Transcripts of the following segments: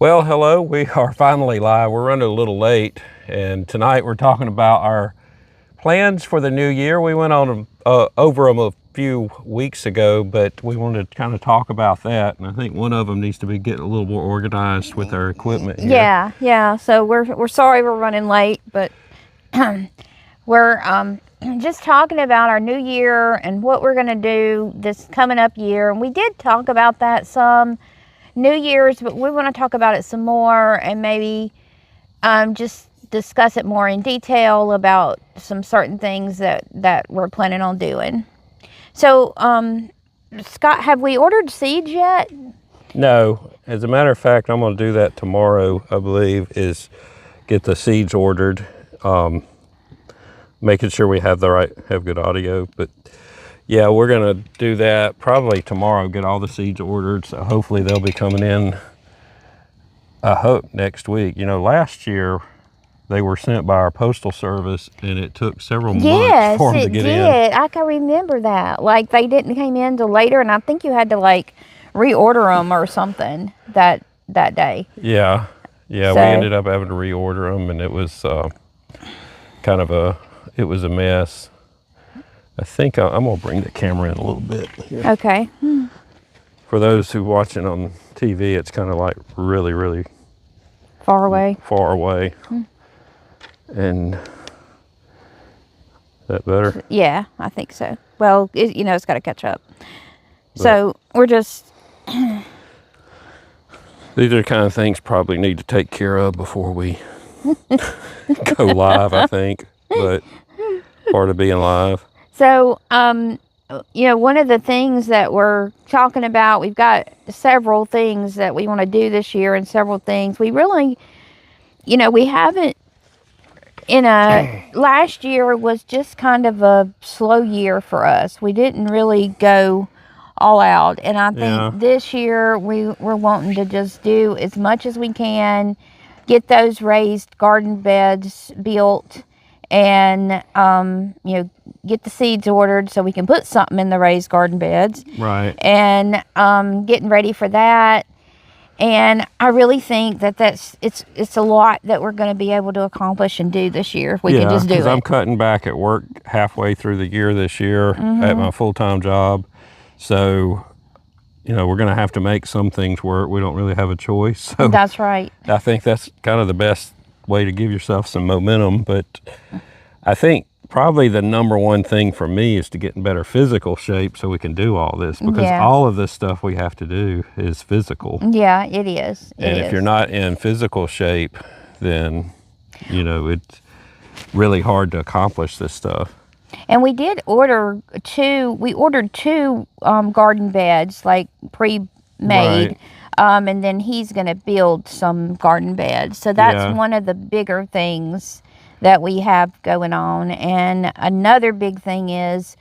Well, hello, we are finally live. We're running a little late, and tonight we're talking about our plans for the new year. We went on over them a few weeks ago, but we wanted to kind of talk about that, and I think one of them needs to be getting a little more organized with our equipment here. Yeah. So we're sorry we're running late, but we're just talking about our new year and what we're going to do this coming up year. And we did talk about that some New Year's, but we want to talk about it some more and maybe just discuss it more in detail about some certain things that we're planning on doing. So, Scott, have we ordered seeds yet? No, as a matter of fact, I'm going to do that tomorrow, I believe, is get the seeds ordered, making sure we have good audio, but yeah, we're going to do that probably tomorrow, get all the seeds ordered. So hopefully they'll be coming in, I hope, next week. You know, last year they were sent by our postal service and it took several months for them to get in. Yes, I can remember that. Like, they didn't come in till later, and I think you had to, like, reorder them or something that day. Yeah, we ended up having to reorder them, and it was it was a mess. I think I'm going to bring the camera in a little bit here. Okay. For those who watching on TV, it's kind of like really, really far away. And is that better? Yeah, I think so. Well, it's got to catch up. But so we're just... These are the kind of things probably need to take care of before we go live, I think. But part of being live. So, one of the things that we're talking about, we've got several things that we want to do this year, and several things we really, we haven't, last year was just kind of a slow year for us. We didn't really go all out. And I think this year we're wanting to just do as much as we can, get those raised garden beds built, and get the seeds ordered so we can put something in the raised garden beds. Right. And getting ready for that. And I really think that it's a lot that we're going to be able to accomplish and do this year if we can just do it. Yeah, because I'm cutting back at work halfway through the year this year at my full-time job. So, we're going to have to make some things work. We don't really have a choice. So that's right. I think that's kind of the best way to give yourself some momentum. But I think probably the number one thing for me is to get in better physical shape so we can do all this, because all of this stuff we have to do is physical. Yeah, it is. If you're not in physical shape, then, it's really hard to accomplish this stuff. And we did ordered two garden beds, like pre-made. Right. And then he's going to build some garden beds. So that's one of the bigger things that we have going on. And another big thing is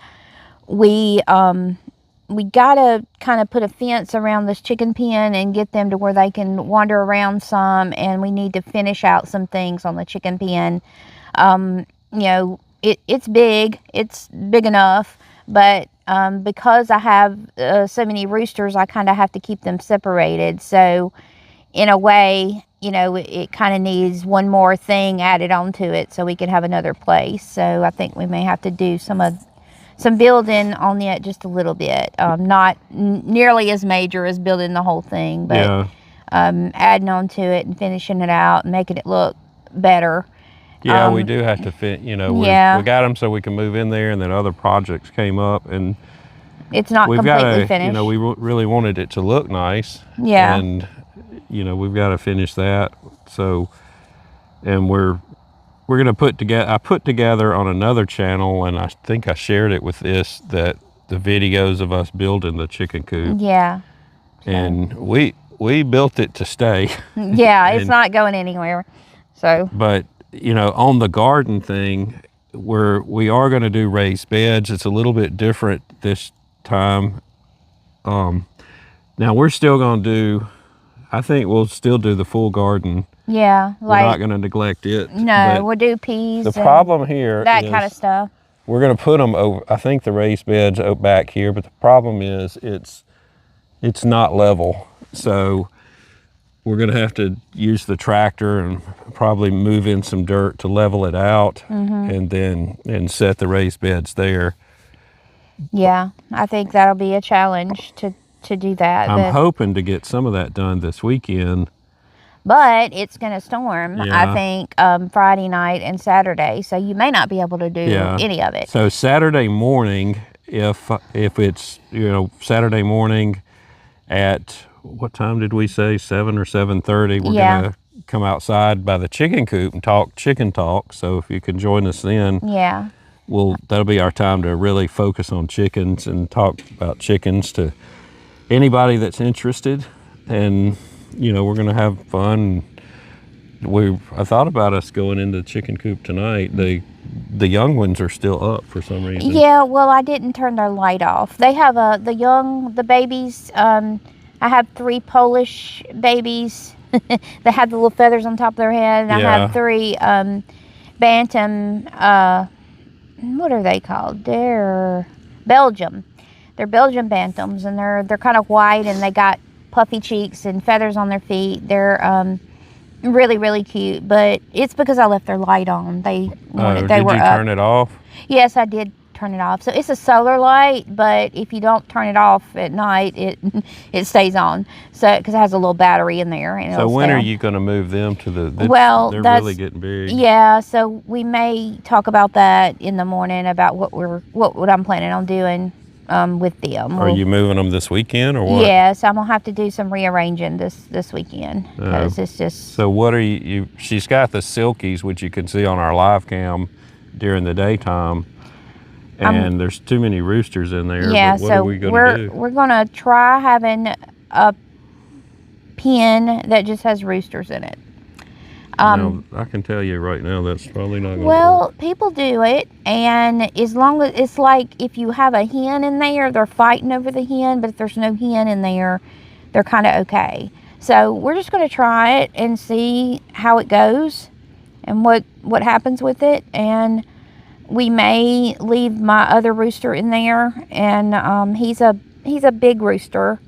we got to kind of put a fence around this chicken pen and get them to where they can wander around some. And we need to finish out some things on the chicken pen. It's big. It's big enough. But because I have so many roosters, I kind of have to keep them separated. So in a way, it kind of needs one more thing added onto it so we can have another place. So I think we may have to do some building on it just a little bit. Not nearly as major as building the whole thing, but adding onto it and finishing it out and making it look better. Yeah, we do have to fit, we got them so we can move in there, and then other projects came up, and it's not completely finished. We really wanted it to look nice. Yeah. And, we've got to finish that. So, and we're going to I put together on another channel, and I think I shared it with that the videos of us building the chicken coop. Yeah. And we built it to stay. Yeah, it's not going anywhere. So. But, on the garden thing, we are going to do raised beds. It's a little bit different this time. Now we're still going to I think we'll still do the full garden. Yeah. We're not going to neglect it. No, we'll do peas. The problem here that kind of stuff. We're going to put them over, I think the raised beds back here, but the problem is it's not level. So we're gonna have to use the tractor and probably move in some dirt to level it out, and set the raised beds there. Yeah, I think that'll be a challenge to do that. I'm hoping to get some of that done this weekend. But it's going to storm, I Yeah. think, Friday night and Saturday. So you may not be able to do any of it. So Saturday morning, if it's, Saturday morning at, what time did we say? 7 or 7:30. We're gonna come outside by the chicken coop and talk chicken talk. So if you can join us then, Yeah. that'll be our time to really focus on chickens and talk about chickens to anybody that's interested. And we're gonna have fun. I thought about us going into the chicken coop tonight. The young ones are still up for some reason. Yeah, well, I didn't turn their light off. They have the babies. I have 3 Polish babies. They have the little feathers on top of their head. And I have 3 bantam. What are they called? They're Belgium. They're Belgian bantams, and they're kind of white, and they got puffy cheeks and feathers on their feet. They're really, really cute, but it's because I left their light on. They were up. Did you turn it off? Yes, I did turn it off. So it's a solar light, but if you don't turn it off at night, it stays on. So because it has a little battery in there. And so when are you going to move them to the? They're really getting big. Yeah, so we may talk about that in the morning about what I'm planning on doing with them. Are you moving them this weekend or what? Yes, I'm gonna have to do some rearranging this weekend because it's just. So what are you? She's got the Silkies, which you can see on our live cam during the daytime, and there's too many roosters in there. Yeah, but what are we gonna do? We're gonna try having a pen that just has roosters in it. I can tell you right now that's probably not going to work. People do it, and as long as it's like if you have a hen in there, they're fighting over the hen, but if there's no hen in there, they're kind of okay. So we're just going to try it and see how it goes and what happens with it. And we may leave my other rooster in there, and he's a big rooster.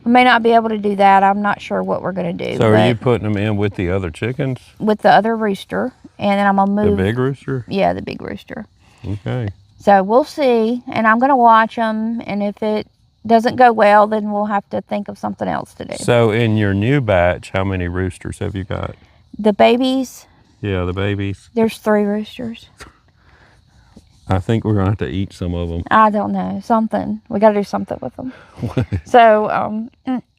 We may not be able to do that. I'm not sure what we're going to do. So are you putting them in with the other chickens? With the other rooster, and then I'm going to move. The big rooster? Yeah, the big rooster. Okay. So we'll see, and I'm going to watch them, and if it doesn't go well, then we'll have to think of something else to do. So in your new batch, how many roosters have you got? The babies? Yeah, the babies. There's 3 roosters. I think we're going to have to eat some of them. I don't know. Something. We got to do something with them. So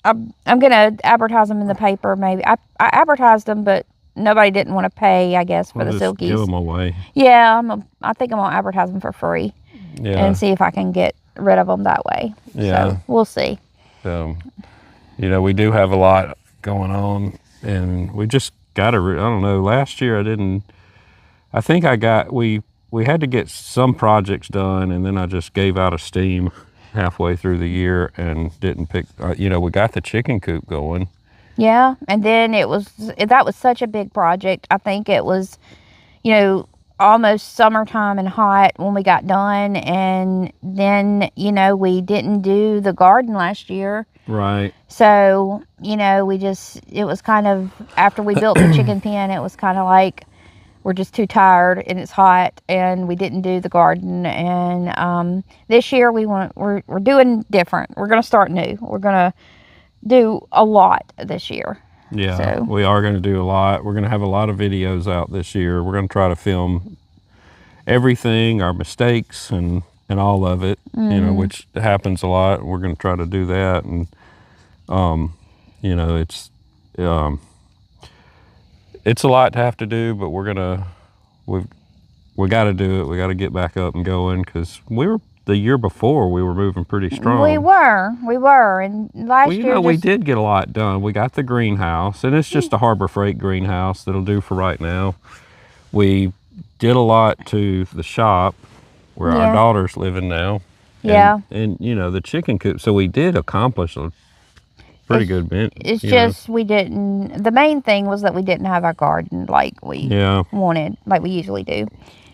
I'm going to advertise them in the paper maybe. I advertised them, but nobody didn't want to pay, I guess, for the Silkies. Give them away. Yeah, I think I'm going to advertise them for free. Yeah. And see if I can get rid of them that way. Yeah. So we'll see. We do have a lot going on, and we just got to, I don't know, last year we had to get some projects done, and then I just gave out of steam halfway through the year and didn't pick, we got the chicken coop going. Yeah, and then that was such a big project. I think it was, almost summertime and hot when we got done, and then, we didn't do the garden last year. Right. So, it was kind of, after we built the chicken pen, it was kind of like, we're just too tired and it's hot, and we didn't do the garden. And this year we're doing different. We're going to start new. We're going to do a lot this year. Yeah, so we are going to do a lot. We're going to have a lot of videos out this year. We're going to try to film everything, our mistakes and all of it, which happens a lot. We're going to try to do that. And, it's a lot to have to do, but we got to do it. We got to get back up and going, because the year before we were moving pretty strong. We were, and last year we did get a lot done. We got the greenhouse, and it's just a Harbor Freight greenhouse that'll do for right now. We did a lot to the shop where our daughter's living now. Yeah. And the chicken coop. So we did accomplish a pretty good bit. It's just we didn't. The main thing was that we didn't have our garden like we wanted, like we usually do.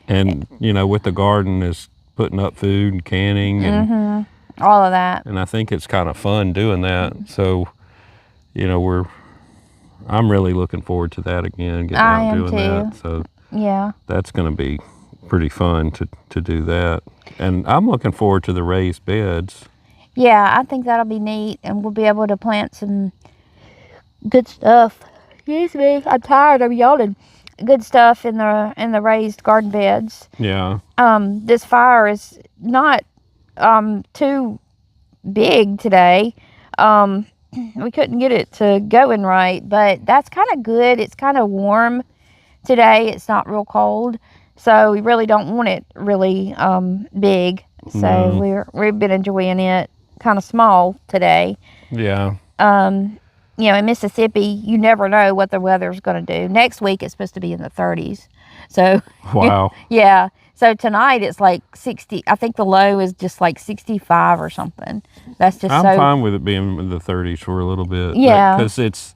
And with the garden is putting up food and canning and all of that. And I think it's kind of fun doing that. So, I'm really looking forward to that again, getting I out am doing that. too. So Yeah. that's going to be pretty fun to do that. And I'm looking forward to the raised beds. Yeah, I think that'll be neat, and we'll be able to plant some good stuff. Excuse me, I'm tired. I'm yawning. Good stuff in the raised garden beds. Yeah. This fire is not too big today. We couldn't get it to going right, but that's kind of good. It's kind of warm today. It's not real cold, so we really don't want it really big. So we've been enjoying it kind of small today. Yeah. You know, in Mississippi, you never know what the weather's going to do. Next week, it's supposed to be in the 30s. So, Wow. yeah. So tonight, it's like 60. I think the low is just like 65 or something. That's just I'm so. fine with it being in the 30s for a little bit. Yeah. Because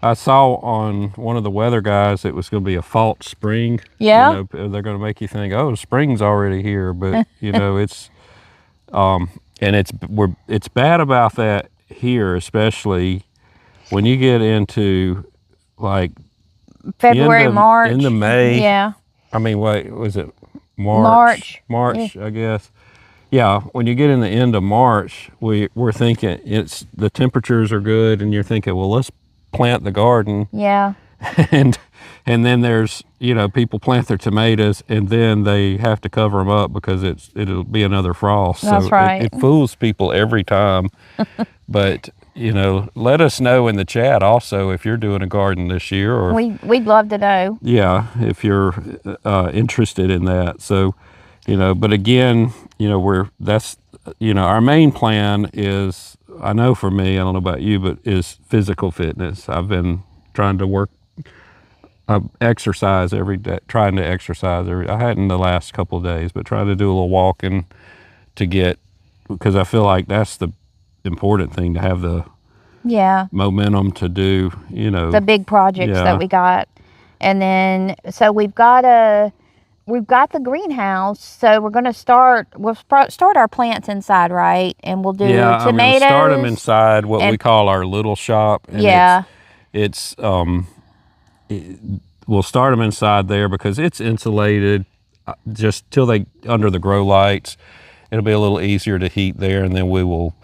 I saw on one of the weather guys, it was going to be a false spring. Yeah. You know, they're going to make you think, oh, spring's already here. But, you know, it's, and it's bad about that here, especially when you get into like February, March. Into May. Yeah. I mean, what was it? March, yeah. I guess. Yeah, when you get in the end of March, we're thinking the temperatures are good, and you're thinking, well, let's plant the garden. Yeah. And then there's, you know, people plant their tomatoes, and then they have to cover them up because it'll be another frost. That's right. It fools people every time. But you know, let us know in the chat also if you're doing a garden this year, or we'd love to know. Yeah, if you're interested in that. So, you know, but again, you know, our main plan is, I know for me, I don't know about you, but is physical fitness. I've been trying to work, exercise every day, I hadn't the last couple of days, but trying to do a little walking because I feel like that's the important thing, to have the momentum to do, you know, the big projects that we got. And then so we've got the greenhouse, so we'll start our plants inside, right? And we'll do tomatoes. We'll start them inside what we call our little shop. And we'll start them inside there because it's insulated just till they under the grow lights. It'll be a little easier to heat there, and then we will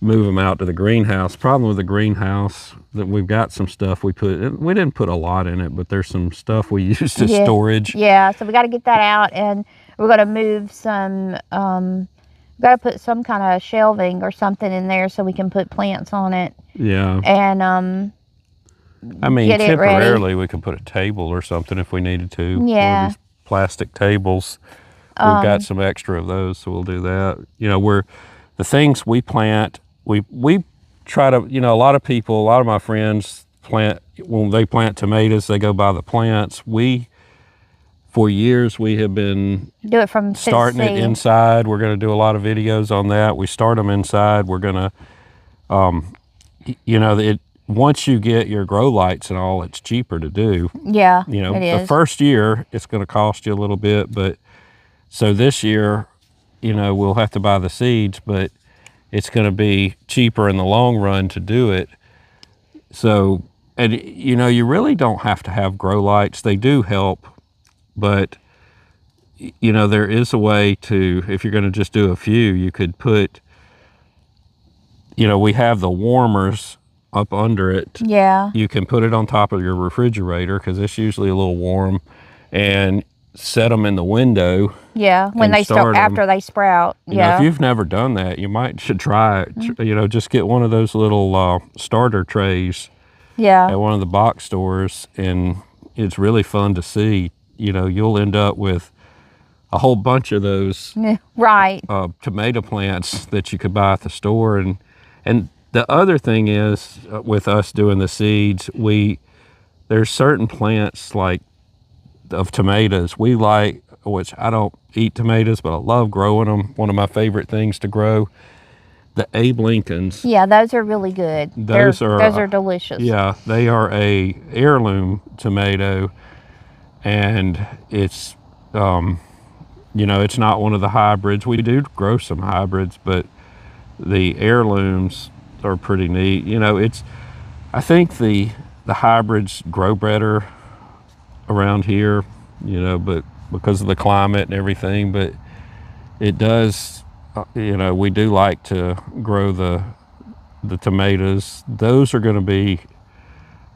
move them out to the greenhouse. Problem with the greenhouse, that we've got some stuff we didn't put a lot in it, but there's some stuff we use to storage. Yeah, so we got to get that out, and we're going to move some, got to put some kind of shelving or something in there so we can put plants on it. Yeah. And I mean, temporarily we could put a table or something if we needed to. Yeah. One of these plastic tables. We've got some extra of those, so we'll do that. You know, the things we plant, we try to, you know, a lot of my friends when they plant tomatoes, they go buy the plants. For years, we have been starting it inside. We're going to do a lot of videos on that. We start them inside. We're going to, you know, once you get your grow lights and all, it's cheaper to do. Yeah, you know, it is. The first year, it's going to cost you a little bit, but so this year, you know, we'll have to buy the seeds, but it's going to be cheaper in the long run to do it. So, and you know, you really don't have to have grow lights. They do help, but you know, there is a way to, if you're going to just do a few, you could put, you know, we have the warmers up under it. Yeah. You can put it on top of your refrigerator because it's usually a little warm, and set them in the window. Yeah, when they start after they sprout. You know, if you've never done that, should try it. You know, just get one of those little starter trays. Yeah. At one of the box stores, and it's really fun to see. You know, you'll end up with a whole bunch of those right tomato plants that you could buy at the store. And the other thing is, with us doing the seeds, there's certain plants like of tomatoes we like, which I don't eat tomatoes, but I love growing them. One of my favorite things to grow, the Abe Lincolns. Yeah, those are really good. Those are delicious. Yeah, they are a heirloom tomato, and it's you know, it's not one of the hybrids. We do grow some hybrids, but the heirlooms are pretty neat. You know, I think the the hybrids grow better around here, you know, but because of the climate and everything, but it does, you know, we do like to grow the tomatoes. Those are going to be,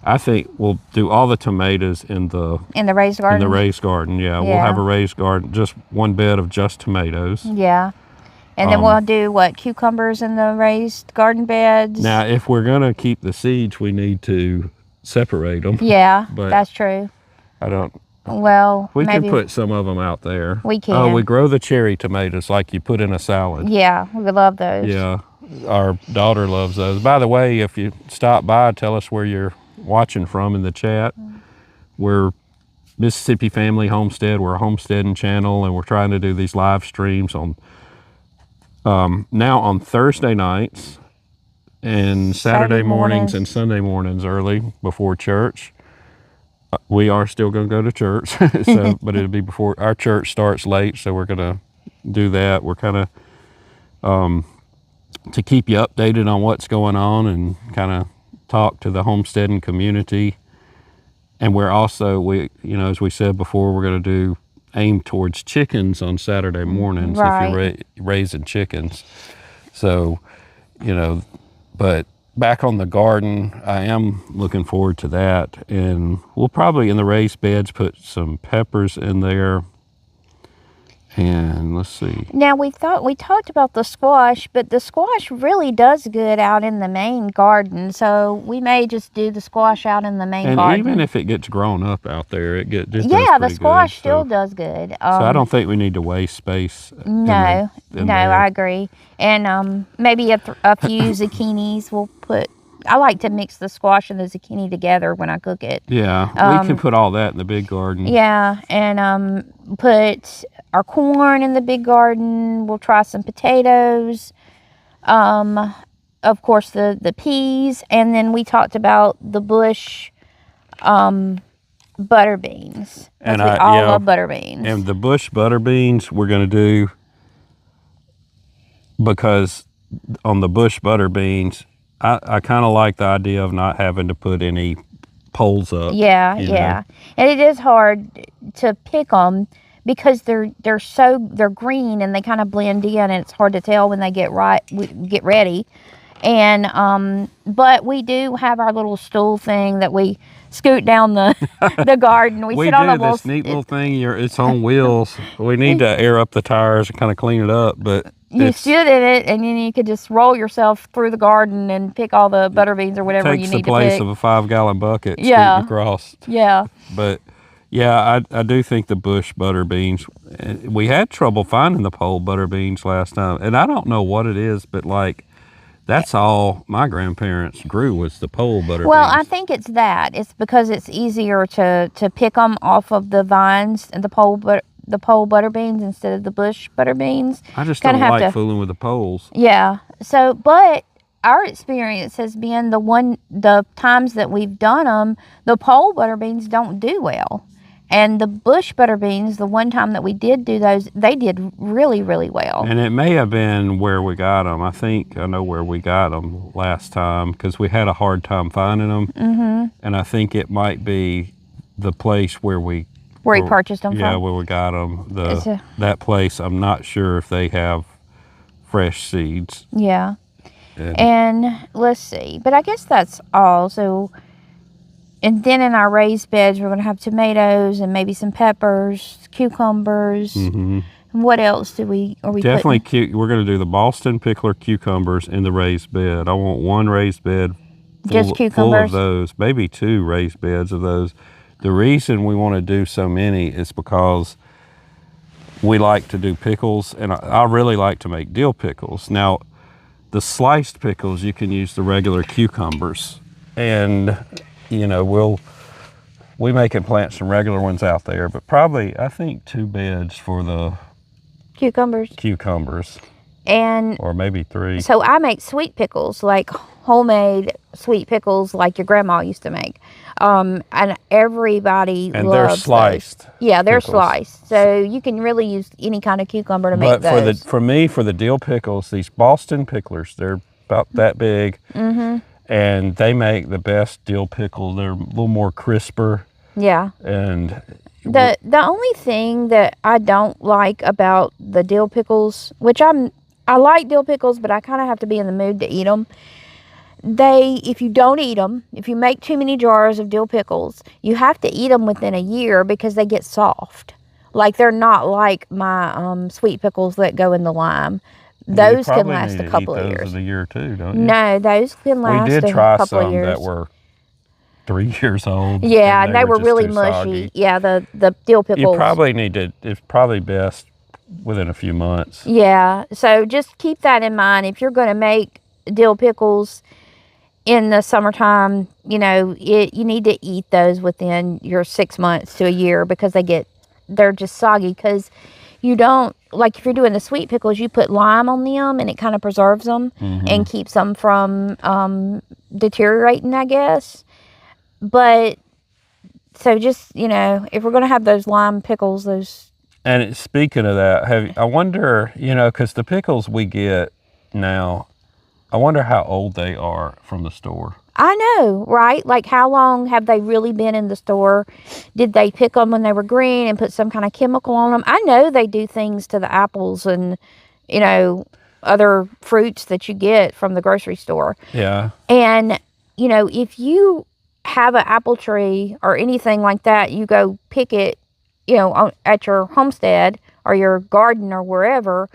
I think we'll do all the tomatoes in the raised garden. In the raised garden, yeah. We'll have a raised garden, just one bed of just tomatoes. Yeah. And then we'll do what, cucumbers in the raised garden beds. Now, if we're going to keep the seeds, we need to separate them. Yeah, but that's true. I don't. Well, we maybe can put some of them out there. We can. Oh, we grow the cherry tomatoes like you put in a salad. Yeah, we love those. Yeah, our daughter loves those. By the way, if you stop by, tell us where you're watching from in the chat. We're Mississippi Family Homestead. We're a homesteading channel, and we're trying to do these live streams on now on Thursday nights and Saturday mornings and Sunday mornings early before church. We are still going to go to church, so but it'll be before our church starts late, so we're going to do that. We're kind of to keep you updated on what's going on and kind of talk to the homesteading community. And we're also, you know, as we said before, we're going to do aim towards chickens on Saturday mornings if you're raising chickens. So, you know, but back on the garden, I am looking forward to that. And we'll probably in the raised beds put some peppers in there. And let's see. Now we talked about the squash, but the squash really does good out in the main garden. So we may just do the squash out in the main garden. And even if it gets grown up out there, it does the squash good, still does good. So I don't think we need to waste space. No, I agree. And maybe a few zucchinis we'll put. I like to mix the squash and the zucchini together when I cook it. Yeah, we can put all that in the big garden. Yeah, and put our corn in the big garden. We'll try some potatoes. Of course, the peas. And then we talked about the bush butter beans. And we all love butter beans. And the bush butter beans we're going to do because on the bush butter beans, I kind of like the idea of not having to put any poles up. Yeah, yeah. And it is hard to pick them because they're green and they kind of blend in, and it's hard to tell when they get ready. And but we do have our little stool thing that we scoot down the the garden. We sit on this neat little thing. It's on wheels. We need to air up the tires and kind of clean it up, but you sit in it, and then you could just roll yourself through the garden and pick all the butter beans or whatever you need to pick. Takes the place of a 5-gallon bucket. Yeah. Scooting across. Yeah. But yeah, I do think the bush butter beans. We had trouble finding the pole butter beans last time, and I don't know what it is, but like that's all my grandparents grew was the pole butter beans. Well, I think it's that. It's because it's easier to pick them off of the vines and the pole butter beans instead of the bush butter beans. I just don't like fooling with the poles. Yeah. So, but our experience has been the times that we've done them, the pole butter beans don't do well. And the bush butter beans, the one time that we did do those, they did really, really well. And it may have been where we got them. I think I know where we got them last time because we had a hard time finding them. Mm-hmm. And I think it might be the place where we purchased them from. Yeah, where we got them. That place, I'm not sure if they have fresh seeds. Yeah. And let's see. But I guess that's all. So... And then in our raised beds, we're going to have tomatoes and maybe some peppers, cucumbers. Mm-hmm. And what else are we definitely we're going to do the Boston pickler cucumbers in the raised bed. I want one raised bed full of those, maybe 2 raised beds of those. The reason we want to do so many is because we like to do pickles, and I really like to make dill pickles. Now, the sliced pickles, you can use the regular cucumbers, and you know, we may can plant some regular ones out there, but probably I think 2 beds for the cucumbers, and or maybe 3. So I make sweet pickles, like homemade sweet pickles, like your grandma used to make, and everybody loves they're sliced. Those. Yeah, they're sliced, so you can really use any kind of cucumber to make those. But for the dill pickles, these Boston picklers, they're about that big. Mm-hmm. and they make the best dill pickle. They're a little more crisper. Yeah. And the only thing that I don't like about the dill pickles, which I like dill pickles, but I kind of have to be in the mood to eat them. If you don't eat them, if you make too many jars of dill pickles, you have to eat them within a year because they get soft. Like, they're not like my sweet pickles that go in the lime. Those can last a couple of years. Those a year too, don't you? No, those can last a couple of years. We did try some that were 3 years old. Yeah, and they were really mushy. Soggy. Yeah, the dill pickles. You probably need to, it's probably best within a few months. Yeah, so just keep that in mind. If you're going to make dill pickles in the summertime, you know, you need to eat those within your 6 months to a year because they're just soggy. Because you don't, like if you're doing the sweet pickles, you put lime on them and it kind of preserves them and keeps them from deteriorating, I guess. But so just, you know, if we're going to have those lime pickles, those. And speaking of that, I wonder, you know, because the pickles we get now, I wonder how old they are from the store. I know, right? Like, how long have they really been in the store? Did they pick them when they were green and put some kind of chemical on them? I know they do things to the apples and, you know, other fruits that you get from the grocery store. Yeah. And, you know, if you have an apple tree or anything like that, you go pick it, you know, at your homestead or your garden or wherever,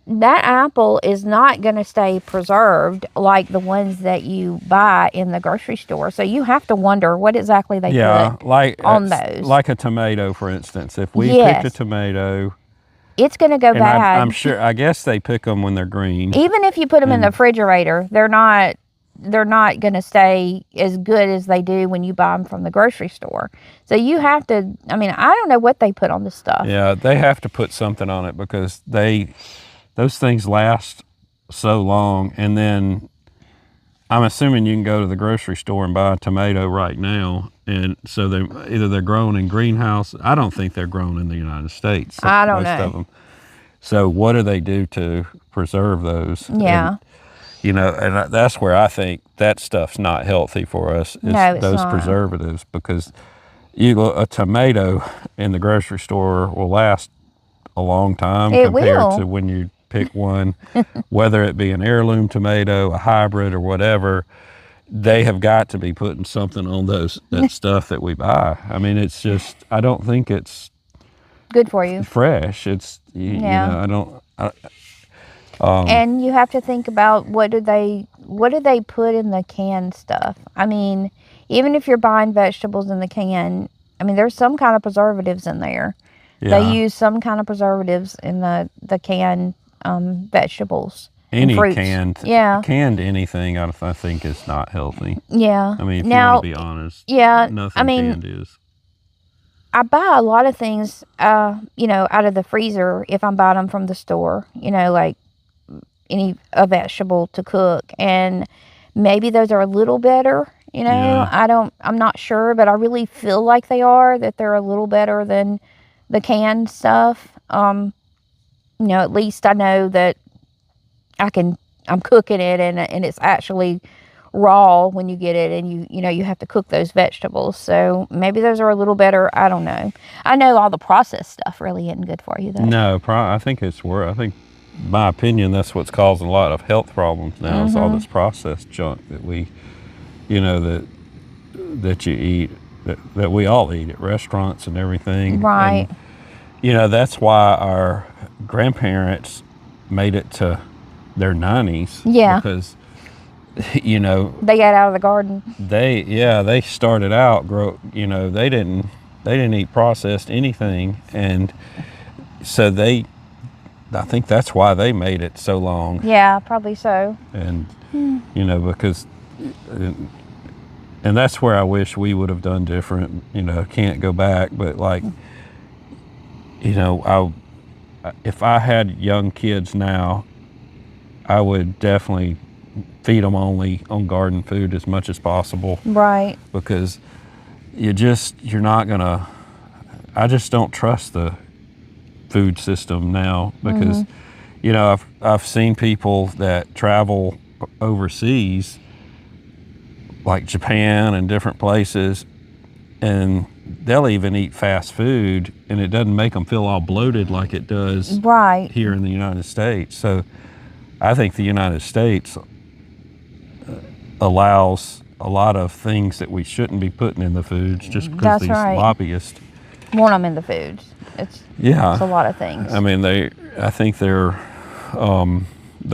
that apple is not going to stay preserved like the ones that you buy in the grocery store. So you have to wonder what exactly they put on those. Like a tomato, for instance. If we picked a tomato, it's going to go bad. I'm sure, I guess they pick them when they're green. Even if you put them in the refrigerator, they're not going to stay as good as they do when you buy them from the grocery store. So you have to, I mean, I don't know what they put on this stuff. Yeah, they have to put something on it because those things last so long. And then I'm assuming you can go to the grocery store and buy a tomato right now. And so they're grown in greenhouse. I don't think they're grown in the United States. I don't know. Most of them. So what do they do to preserve those? Yeah. And, you know, and that's where I think that stuff's not healthy for us, is those preservatives, because a tomato in the grocery store will last a long time compared to when you pick one, whether it be an heirloom tomato, a hybrid, or whatever. They have got to be putting something on that stuff that we buy. I mean, it's just, I don't think it's good for you. Fresh. It's, you know, and you have to think about what do they put in the canned stuff. I mean, even if you're buying vegetables in the can, I mean, there's some kind of preservatives in there. Yeah. They use some kind of preservatives in the canned vegetables. Any canned anything, I think, is not healthy. Yeah. I mean, if you want to be honest. Yeah. Nothing canned is. I buy a lot of things, you know, out of the freezer if I'm buying them from the store, you know, like a vegetable to cook. And maybe those are a little better, you know. Yeah. I'm not sure, but I really feel like that they're a little better than the canned stuff. You know, at least I know that I'm cooking it and it's actually raw when you get it, and you know you have to cook those vegetables. So maybe those are a little better. I don't know. I know all the processed stuff really isn't good for you though. No, I think my opinion, that's what's causing a lot of health problems now, is all this processed junk that we, you know, that you eat, that we all eat at restaurants and everything. Right. And, you know, that's why our grandparents made it to their 90s. Yeah. Because, you know, they got out of the garden. They started out you know, they didn't eat processed anything, and so I think that's why they made it so long. Yeah, probably so. And you know, because and that's where I wish we would have done different. You know, can't go back, but like, you know, if I had young kids now, I would definitely feed them only on garden food as much as possible. Right. Because you're not gonna, I just don't trust the food system now, because you know, I've seen people that travel overseas like Japan and different places, and they'll even eat fast food, and it doesn't make them feel all bloated like it does Right. here in the United States. So I think the United States allows a lot of things that we shouldn't be putting in the foods just because That's these right. lobbyists Want them in the foods. It's a lot of things. I mean, I think they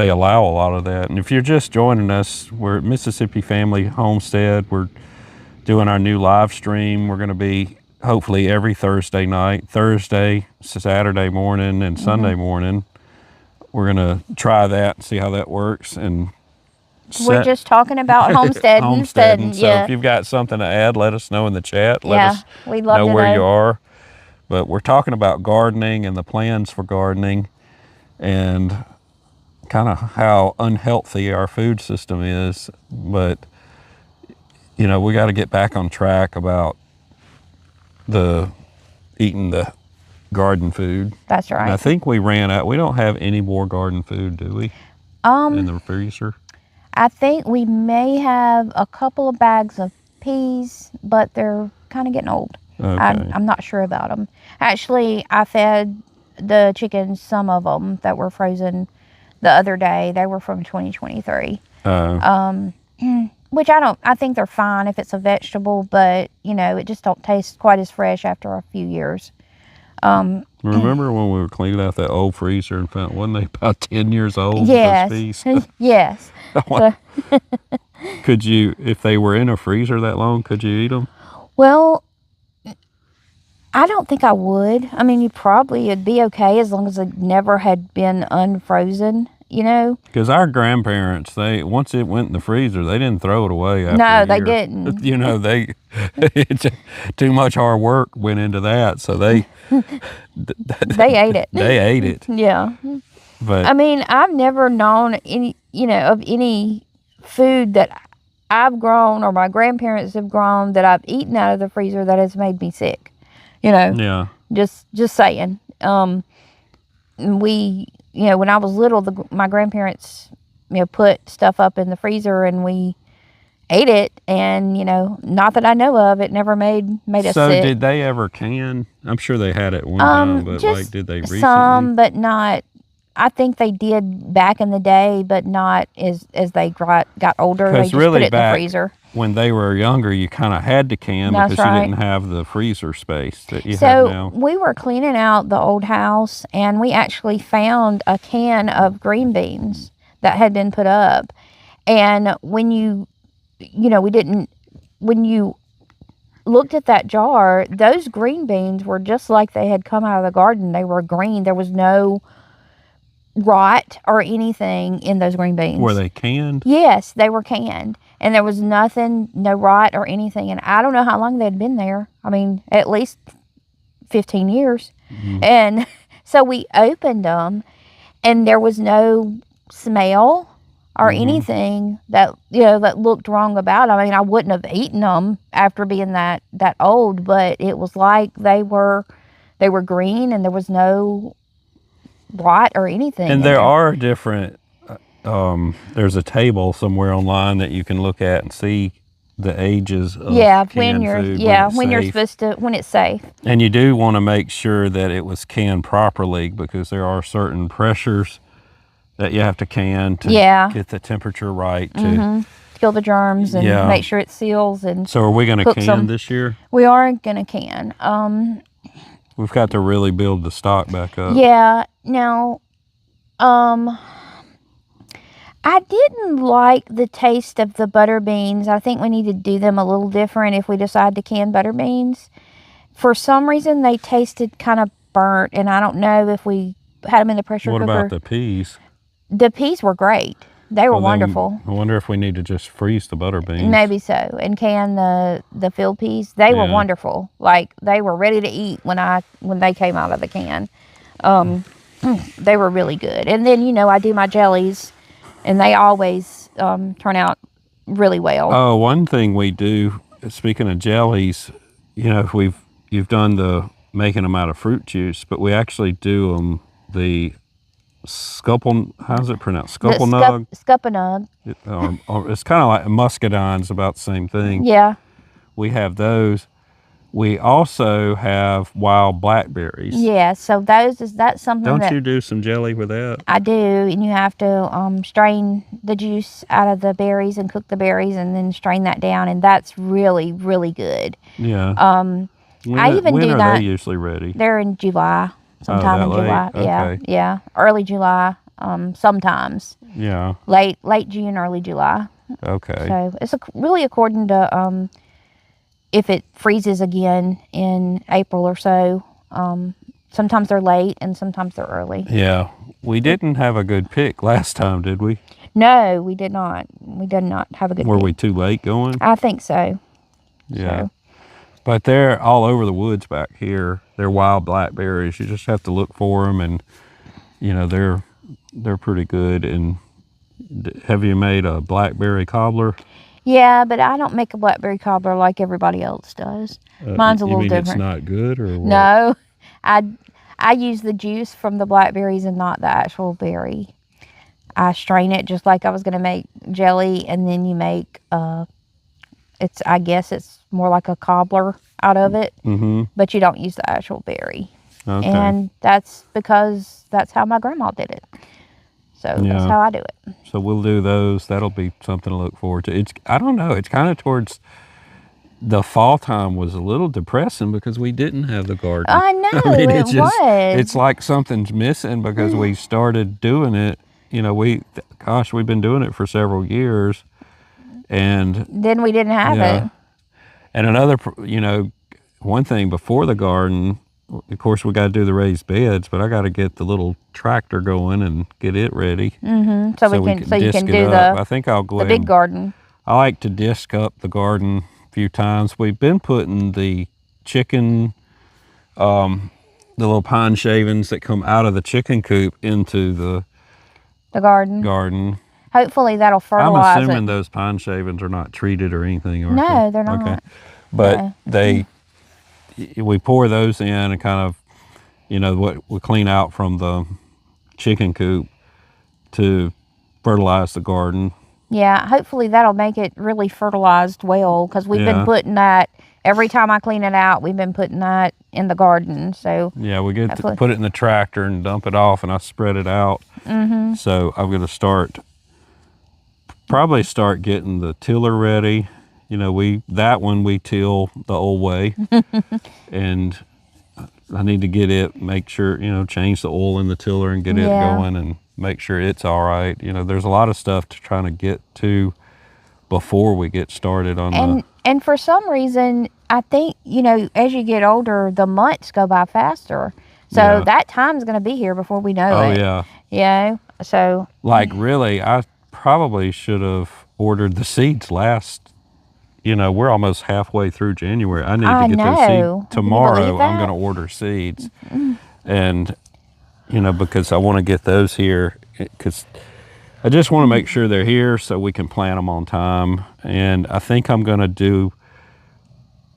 allow a lot of that. And if you're just joining us, we're at Mississippi Family Homestead. We're doing our new live stream. We're going to be hopefully every Thursday night, Thursday, Saturday morning, and Sunday morning. We're going to try that and see how that works. And we're just talking about homesteading. Homesteading. So yeah. if you've got something to add, let us know in the chat. Let Yeah, us we'd love know to where know. you are. But we're talking about gardening and the plans for gardening and kind of how unhealthy our food system is. But, you know, we got to get back on track about eating the garden food. That's right. And I think we ran out. We don't have any more garden food, do we? In the freezer? I think we may have a couple of bags of peas, but they're kind of getting old. Okay. I'm not sure about them. Actually, I fed the chickens some of them that were frozen the other day. They were from 2023. Which I think they're fine if it's a vegetable, but, you know, it just don't taste quite as fresh after a few years. Remember when we were cleaning out that old freezer and found, wasn't they about 10 years old? Yes. Those peas? Yes. Could you, if they were in a freezer that long, could you eat them? Well, I don't think I would. I mean, it'd be okay as long as it never had been unfrozen, you know? Because our grandparents, once it went in the freezer, they didn't throw it away after No, a they year. didn't. You know, too much hard work went into that, so they ate it. They ate it. Yeah. But I mean, I've never known of any food that I've grown or my grandparents have grown that I've eaten out of the freezer that has made me sick. You know? Yeah. Just saying. We, when I was little, my grandparents, put stuff up in the freezer and we ate it, and not that I know of, it never made us sick. So did they ever can? I'm sure they had it one time, but did they recently? Some, but not. I think they did back in the day, but not as they got older. They just really put it in the freezer. When they were younger, you kind of had to can That's because right. you didn't have the freezer space that you have now. So we were cleaning out the old house, and we actually found a can of green beans that had been put up. And when you looked at that jar, those green beans were just like they had come out of the garden. They were green. There was no rot or anything in those green beans. Were they canned? Yes, they were canned. And there was nothing, no rot or anything. And I don't know how long they'd been there. I mean, at least 15 years. Mm-hmm. And so we opened them, and there was no smell or anything that looked wrong about them. I mean, I wouldn't have eaten them after being that old, but it was like they were green, and there was no rot or anything. And there are different, there's a table somewhere online that you can look at and see the ages of when it's safe. And you do want to make sure that it was canned properly, because there are certain pressures that you have to can to get the temperature right to kill the germs and make sure it seals. And so are we going to can this year? We are going to can. We've got to really build the stock back up. Yeah. Now, I didn't like the taste of the butter beans. I think we need to do them a little different if we decide to can butter beans. For some reason, they tasted kind of burnt, and I don't know if we had them in the pressure cooker. What about the peas? The peas were great. They were wonderful. I wonder if we need to just freeze the butter beans. Maybe so, and can the field peas. They were wonderful. Like, they were ready to eat when they came out of the can. They were really good. And then I do my jellies, and they always turn out really well. Oh, one thing we do, speaking of jellies, if you've done the making them out of fruit juice, but we actually do them the how's it pronounced? The Scupplenug? Scuppernug. Or it's kind of like muscadine's about the same thing. Yeah. We have those. We also have wild blackberries. Yeah, so that's something Don't that you do some jelly with that? I do, and you have to strain the juice out of the berries and cook the berries and then strain that down, and that's really, really good. Yeah. I even when do are that. they usually ready? They're in July, sometime that in July. late? Yeah, Okay. yeah, early July. Sometimes Yeah. late June, early July. Okay. So it's really according to if it freezes again in April or so. Sometimes they're late and sometimes they're early. Yeah. We didn't have a good pick last time, did we? No, we did not. We did not have a good Were pick. we too late going? I think so. Yeah. So. But they're all over the woods back here. They're wild blackberries. You just have to look for them, and you know they're pretty good. And have you made a blackberry cobbler? Yeah, but I don't make a blackberry cobbler like everybody else does. Mine's a you little mean different. It's not good, or what? No, I use the juice from the blackberries and not the actual berry. I strain it just like I was going to make jelly, and then you make I guess it's more like a cobbler out of it, but you don't use the actual berry. Okay. And that's because that's how my grandma did it. So that's how I do it. So we'll do those. That'll be something to look forward to. I don't know. It's kind of towards the fall time was a little depressing because we didn't have the garden. I know, it was. It's like something's missing because we started doing it. You know, we've been doing it for several years. And then we didn't have it. And another, one thing before the garden, of course, we got to do the raised beds, but I got to get the little tractor going and get it ready. So you can do I think I'll go the big garden. I like to disc up the garden a few times. We've been putting the chicken, the little pine shavings that come out of the chicken coop into the garden. Hopefully that'll fertilize it. I'm assuming those pine shavings are not treated or anything, are No, they? they're not. Okay. But we pour those in and kind of, what we clean out from the chicken coop to fertilize the garden. Yeah, hopefully that'll make it really fertilized well, because we've been putting that, every time I clean it out, we've been putting that in the garden. So yeah, we get to put it in the tractor and dump it off, and I spread it out. So I'm going to probably start getting the tiller ready. We till the old way. And I need to get it, make sure, change the oil in the tiller and get it going and make sure it's all right. There's a lot of stuff to try to get to before we get started on And for some reason, I think, as you get older, the months go by faster. So that time's going to be here before we know it. Oh, yeah. So. Like, really, I probably should have ordered the seeds last. We're almost halfway through January. I need to get those seeds. Tomorrow, I'm going to order seeds. And, because I want to get those here, because I just want to make sure they're here so we can plant them on time. And I think I'm going to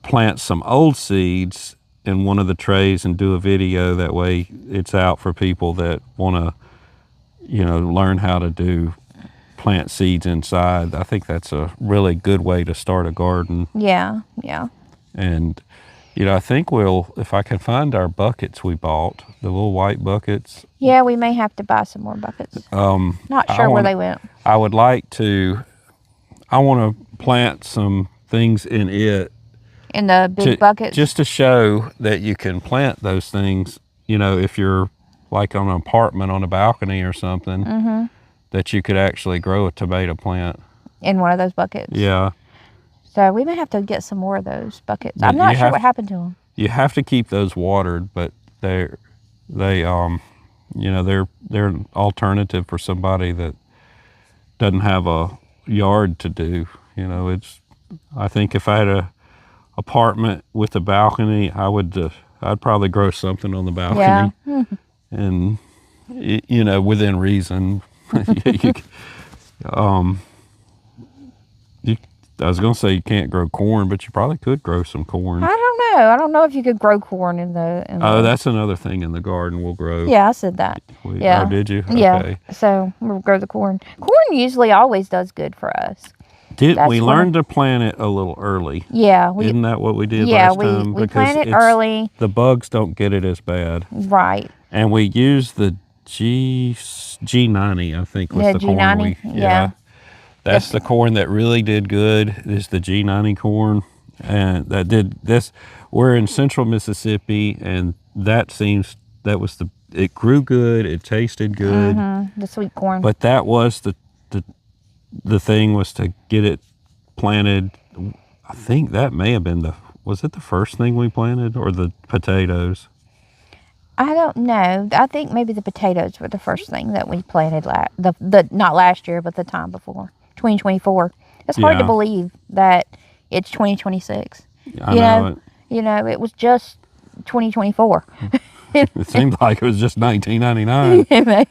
plant some old seeds in one of the trays and do a video. That way it's out for people that want to, learn how to plant seeds inside. I think that's a really good way to start a garden. Yeah. And, I think if I can find our buckets we bought, the little white buckets. Yeah, we may have to buy some more buckets. Not sure where they went. I want to plant some things in it. In the big buckets? Just to show that you can plant those things, if you're like on an apartment on a balcony or something, that you could actually grow a tomato plant. In one of those buckets? Yeah. So we may have to get some more of those buckets. I'm not sure what happened to them. You have to keep those watered, but they're an alternative for somebody that doesn't have a yard to do. I think if I had a apartment with a balcony, I'd probably grow something on the balcony. Yeah. And within reason. I was going to say you can't grow corn, but you probably could grow some corn. I don't don't know. I don't know if you could grow corn in the. Oh, that's another thing in the garden we'll grow. Yeah, I said that. Yeah. Oh, did you? Yeah. Okay. So we'll grow the corn. Corn usually always does good for us. We learned to plant it a little early? Yeah. Isn't that what we did yeah, last time? we planted early. The bugs don't get it as bad. Right. And we used the G90, I think, was the corn. G90, yeah. That's the corn that really did good, is the G90 corn. And that did this. We're in central Mississippi, and it grew good, it tasted good. The sweet corn. But that was the thing, was to get it planted. I think that may have been was it the first thing we planted, or the potatoes? I don't know. I think maybe the potatoes were the first thing that we planted not last year, but the time before, 2024. It's hard to believe that it's 2026. I know. You know, it was just 2024. It seemed like it was just 1999.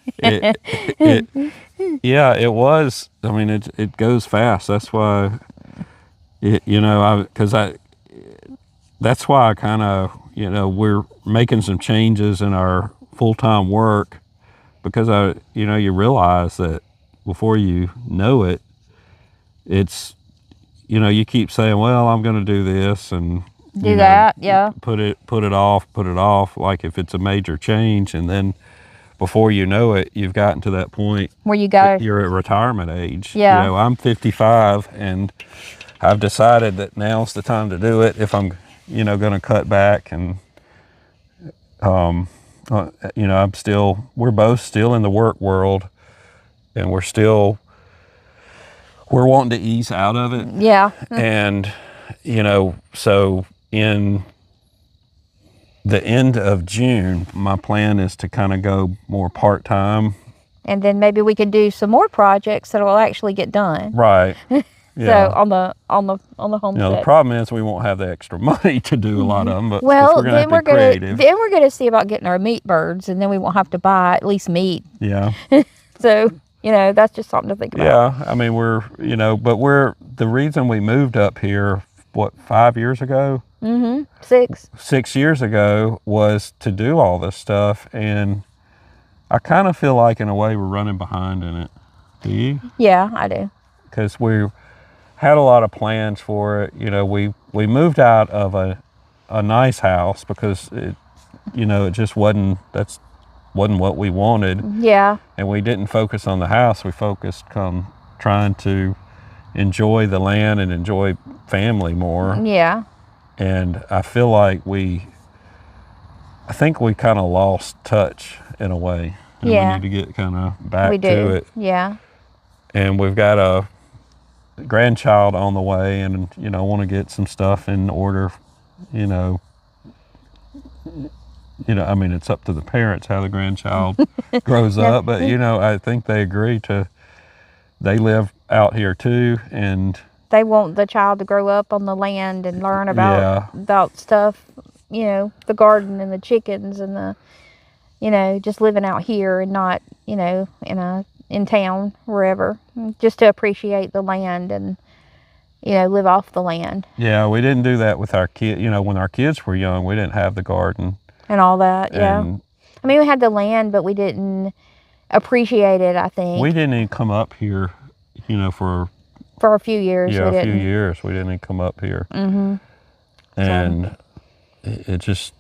Yeah, it was. I mean, it goes fast. That's why, that's why I kind of, we're making some changes in our full-time work, because you realize that before you know it, it's, you keep saying, well, I'm going to do this and do that. Yeah. Put it off. Like if it's a major change, and then before you know it, you've gotten to that point where you're at retirement age. Yeah. I'm 55, and I've decided that now's the time to do it if I'm, going to cut back. And, we're both still in the work world, and we're wanting to ease out of it. Yeah. And, so in the end of June, my plan is to kind of go more part-time. And then maybe we could do some more projects that will actually get done. Right. Yeah. So on the homestead. The problem is we won't have the extra money to do a lot of them, but well, we're then we're gonna see about getting our meat birds, and then we won't have to buy at least meat. Yeah. So, that's just something to think about. Yeah. I mean, the reason we moved up here, 5 years ago? 6. 6 years ago, was to do all this stuff, and I kind of feel like in a way we're running behind in it. Do you? Yeah, I do. Because we had a lot of plans for it. We moved out of a nice house because it just wasn't what we wanted. Yeah. And we didn't focus on the house. We focused on trying to enjoy the land and enjoy family more. Yeah. And I feel like I think we kind of lost touch in a way. And we need to get kind of back to it. Yeah. And we've got a grandchild on the way, and want to get some stuff in order. I mean, it's up to the parents how the grandchild grows up, but I think they agree they live out here too, and they want the child to grow up on the land and learn about stuff, the garden and the chickens and the, just living out here and not, in town, wherever, just to appreciate the land and, live off the land. Yeah, we didn't do that with our kids. When our kids were young, we didn't have the garden. And all that, yeah. I mean, we had the land, but we didn't appreciate it, I think. We didn't even come up here, for a few years. Yeah, a few years. We didn't even come up here. Mm-hmm. And it just,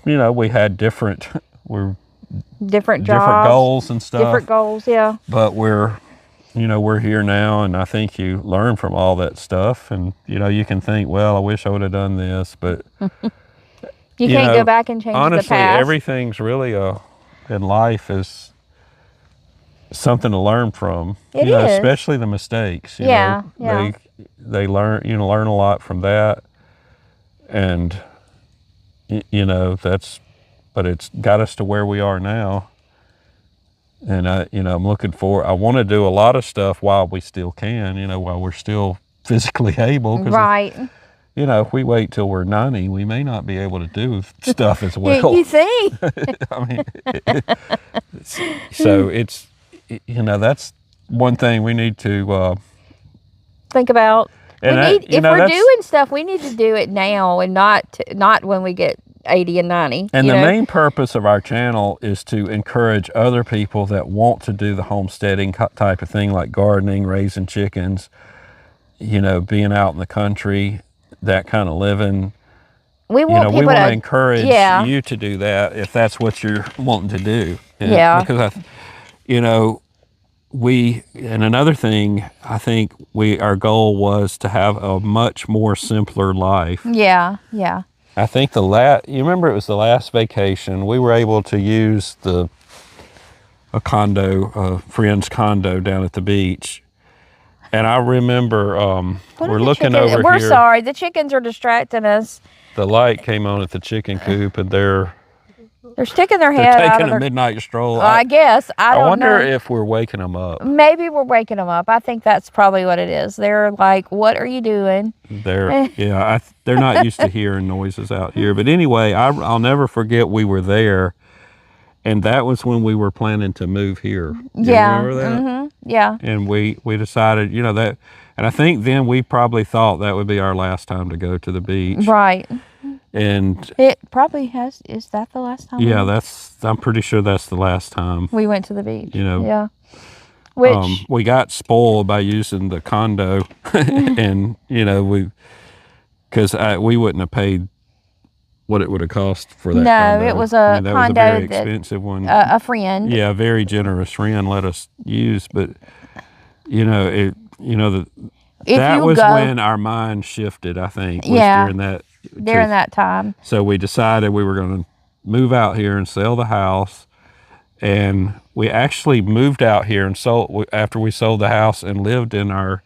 we had different jobs, different goals and stuff. Different goals, yeah. But we're here now, and I think you learn from all that stuff. And, you can think, well, I wish I would have done this, but... You can't go back and change the past. Honestly, everything's really in life is something to learn from. It is. Especially the mistakes. Yeah. They learn a lot from that, and but it's got us to where we are now. And I'm looking I want to do a lot of stuff while we still can. While we're still physically able. Right. If we wait till we're 90, we may not be able to do stuff as well. You think? I mean, so it's, that's one thing we need to think about. And if we're doing stuff, we need to do it now and not when we get 80 and 90. And the main purpose of our channel is to encourage other people that want to do the homesteading type of thing, like gardening, raising chickens, being out in the country, that kind of living. We want we want to encourage you to do that if that's what you're wanting to do. Because and another thing, I think our goal was to have a much more simpler life. Yeah. I think you remember it was the last vacation, we were able to use a friend's condo down at the beach. And I remember we're looking over here. We're sorry, the chickens are distracting us. The light came on at the chicken coop, and they're sticking their head out. They're taking a midnight stroll. I guess. I don't know. I wonder if we're waking them up. Maybe we're waking them up. I think that's probably what it is. They're like, what are you doing? They're not used to hearing noises out here. But anyway, I'll never forget we were there, and that was when we were planning to move here. You remember that? Mm-hmm. Yeah. And we decided, that, and I think then we probably thought that would be our last time to go to the beach. Right. And it probably has. Is that the last time? Yeah, I'm pretty sure that's the last time we went to the beach. Yeah. Which we got spoiled by using the condo, and because we wouldn't have paid what it would have cost for that. No, it was a that condo, was a very expensive one. A friend. Yeah, a very generous friend let us use, but that was when our mind shifted. I think was during that time. So we decided we were going to move out here and sell the house, and we actually moved out here and sold after we sold the house and lived in our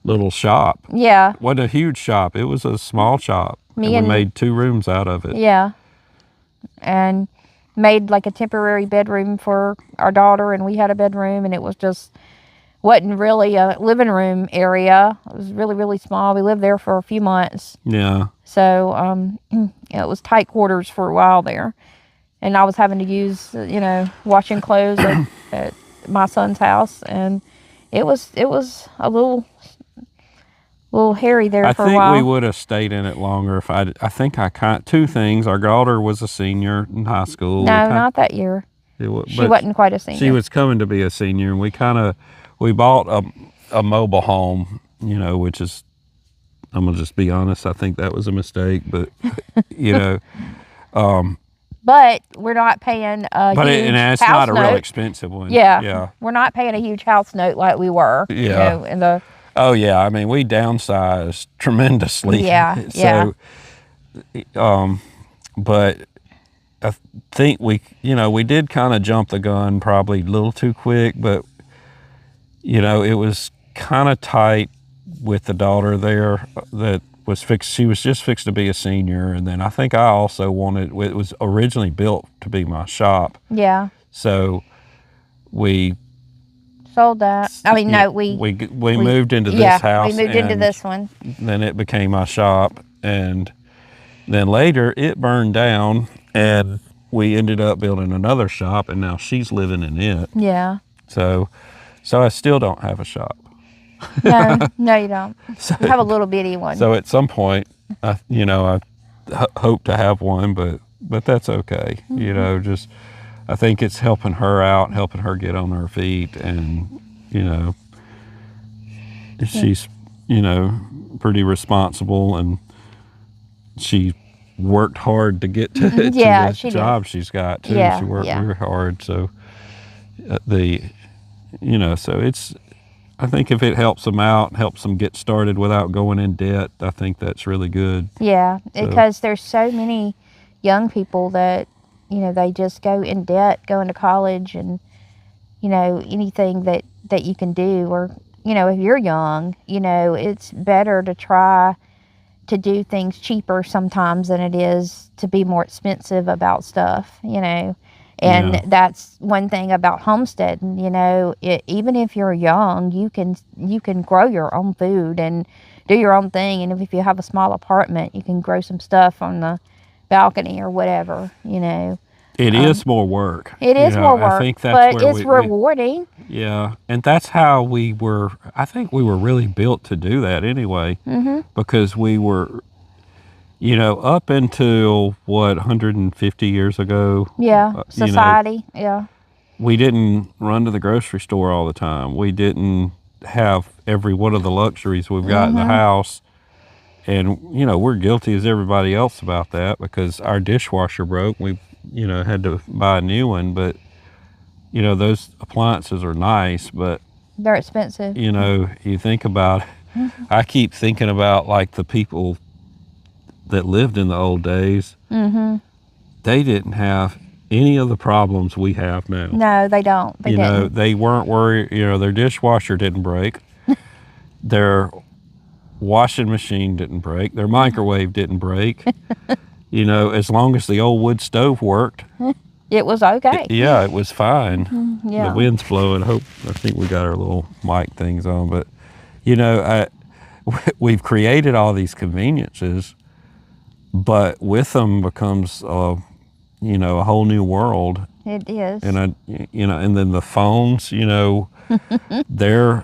little shop. Yeah, it wasn't a huge shop; it was a small shop. We made 2 rooms out of it. Yeah, and made like a temporary bedroom for our daughter, and we had a bedroom, and it wasn't really a living room area. It was really, really small. We lived there for a few months. Yeah. So it was tight quarters for a while there, and I was having to use washing clothes at my son's house, and it was a little hairy there for a while. I think we would have stayed in it longer if I think 2 things. Our daughter was a senior in high school. No, not that year. She wasn't quite a senior. She was coming to be a senior, and we bought a mobile home, which is, I'm gonna just be honest, I think that was a mistake, but but we're not paying a huge it's house not a note. real expensive one. Yeah. We're not paying a huge house note like we were. Yeah. Oh yeah, I mean we downsized tremendously. Yeah. So, but I think we did kind of jump the gun probably a little too quick, but it was kind of tight with the daughter there that was fixed. She was just fixed to be a senior, and then I think I also wanted. It was originally built to be my shop. Yeah. So we sold that. I mean, no, we moved into this house. We moved into this one. Then it became my shop, and then later it burned down, and we ended up building another shop, and now she's living in it. Yeah. So I still don't have a shop. No, you don't. You have a little bitty one. So at some point, I hope to have one, but that's okay. Mm-hmm. I think it's helping her out, helping her get on her feet, and she's pretty responsible, and she worked hard to get to the job she's got too. Yeah, she worked very hard, so so it's. I think if it helps them out, helps them get started without going in debt, I think that's really good. Yeah, because there's so many young people that, they just go in debt, going to college, and, anything that you can do. Or, if you're young, it's better to try to do things cheaper sometimes than it is to be more expensive about stuff, And that's one thing about homesteading, even if you're young, you can grow your own food and do your own thing. And if you have a small apartment, you can grow some stuff on the balcony or whatever, It is more work. It is more work, I think that's but where it's rewarding. yeah, and that's how we were. I think we were really built to do that anyway, because we were, up until what 150 years ago. Yeah, society. Yeah. We didn't run to the grocery store all the time. We didn't have every one of the luxuries we've got in the house. And, we're guilty as everybody else about that because our dishwasher broke. We, had to buy a new one. But, those appliances are nice, but they're expensive. You think about, I keep thinking about like the people that lived in the old days. They didn't have any of the problems we have now. No, they don't. They didn't. They weren't worried, their dishwasher didn't break. Their washing machine didn't break. Their microwave didn't break. As long as the old wood stove worked. It was okay. It was fine. Yeah. The wind's blowing. I think we got our little mic things on. But, we've created all these conveniences, but with them becomes, a whole new world. It is. And, and then the phones, they're,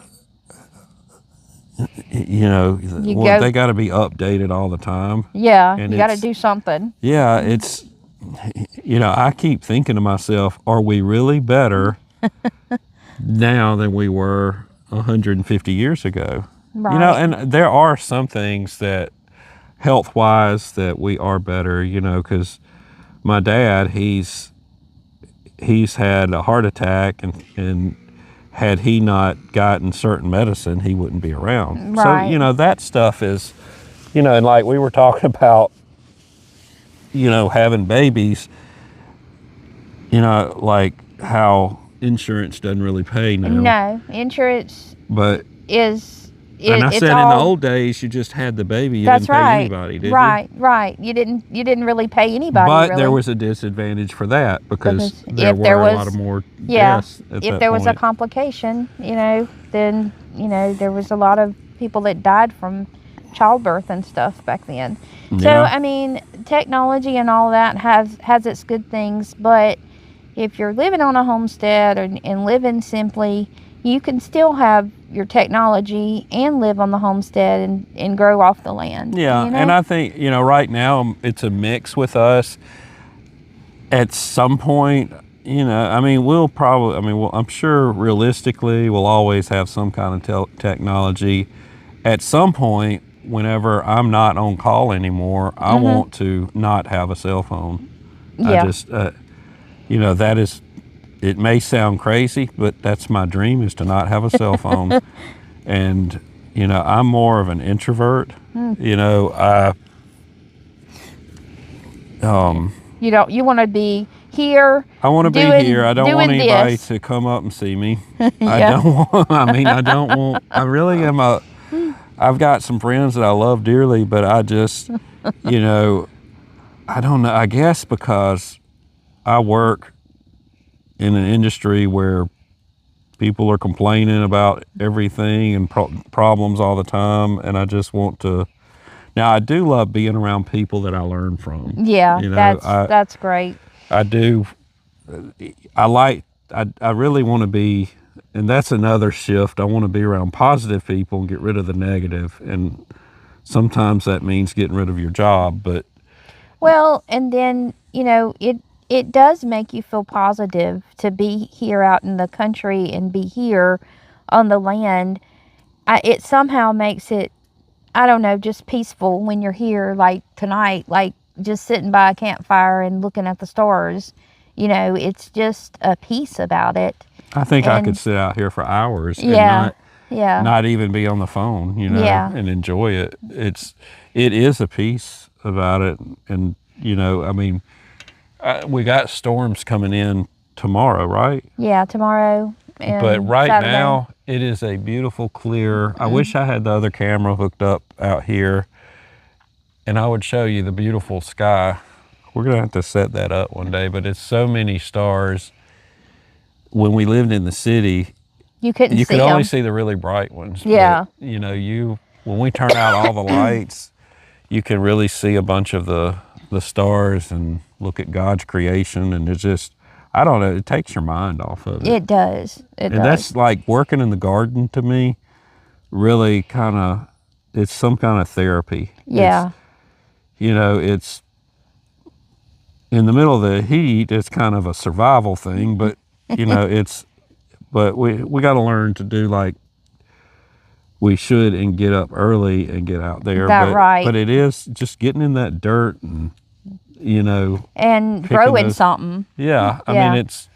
they got to be updated all the time. Yeah, and you got to do something. Yeah, it's, I keep thinking to myself, are we really better now than we were 150 years ago? Right. And there are some things that health-wise that we are better, because my dad, he's had a heart attack, and had he not gotten certain medicine, he wouldn't be around. Right. So, that stuff is, and like we were talking about, having babies, like how insurance doesn't really pay now. No, insurance is... And I said in the old days, you just had the baby. You didn't pay anybody, did you? Right. You didn't really pay anybody. But there was a disadvantage for that because there were a lot of more deaths at that point. If there was a complication, then there was a lot of people that died from childbirth and stuff back then. Yeah. So I mean, technology and all that has its good things, but if you're living on a homestead and living simply, you can still have your technology and live on the homestead and grow off the land. Yeah, and I think, right now it's a mix with us. At some point, I'm sure realistically we'll always have some kind of technology. At some point, whenever I'm not on call anymore, I want to not have a cell phone. Yeah. I just, that is... It may sound crazy, but that's my dream, is to not have a cell phone. And, I'm more of an introvert. You want to be here. I want to be here. I don't want anybody to come up and see me. I really am I've got some friends that I love dearly, but I just, I don't know. I guess because I work in an industry where people are complaining about everything and problems all the time, and I just want to. Now, I do love being around people that I learn from. Yeah, that's great. I do. I really want to be, and that's another shift. I want to be around positive people and get rid of the negative, and sometimes that means getting rid of your job, but. Well, and then, it does make you feel positive to be here out in the country and be here on the land. It somehow makes it, I don't know, just peaceful when you're here, like tonight, like just sitting by a campfire and looking at the stars. It's just a peace about it. I think I could sit out here for hours and not even be on the phone, and enjoy it. It is a peace about it. And, we got storms coming in tomorrow, right? Yeah, tomorrow. But right Saturday. Now, it is a beautiful, clear. I wish I had the other camera hooked up out here, and I would show you the beautiful sky. We're going to have to set that up one day, but it's so many stars. When we lived in the city, you could only see the really bright ones. Yeah. But, when we turn out all the lights, you can really see a bunch of the the stars and look at God's creation, and it's just, I don't know, it takes your mind off of it. It does. And that's like working in the garden to me, really it's some kind of therapy. Yeah. It's in the middle of the heat, it's kind of a survival thing, but but we got to learn to do like we should and get up early and get out there. Right. But it is just getting in that dirt and, and growing something. Yeah. I mean, it's.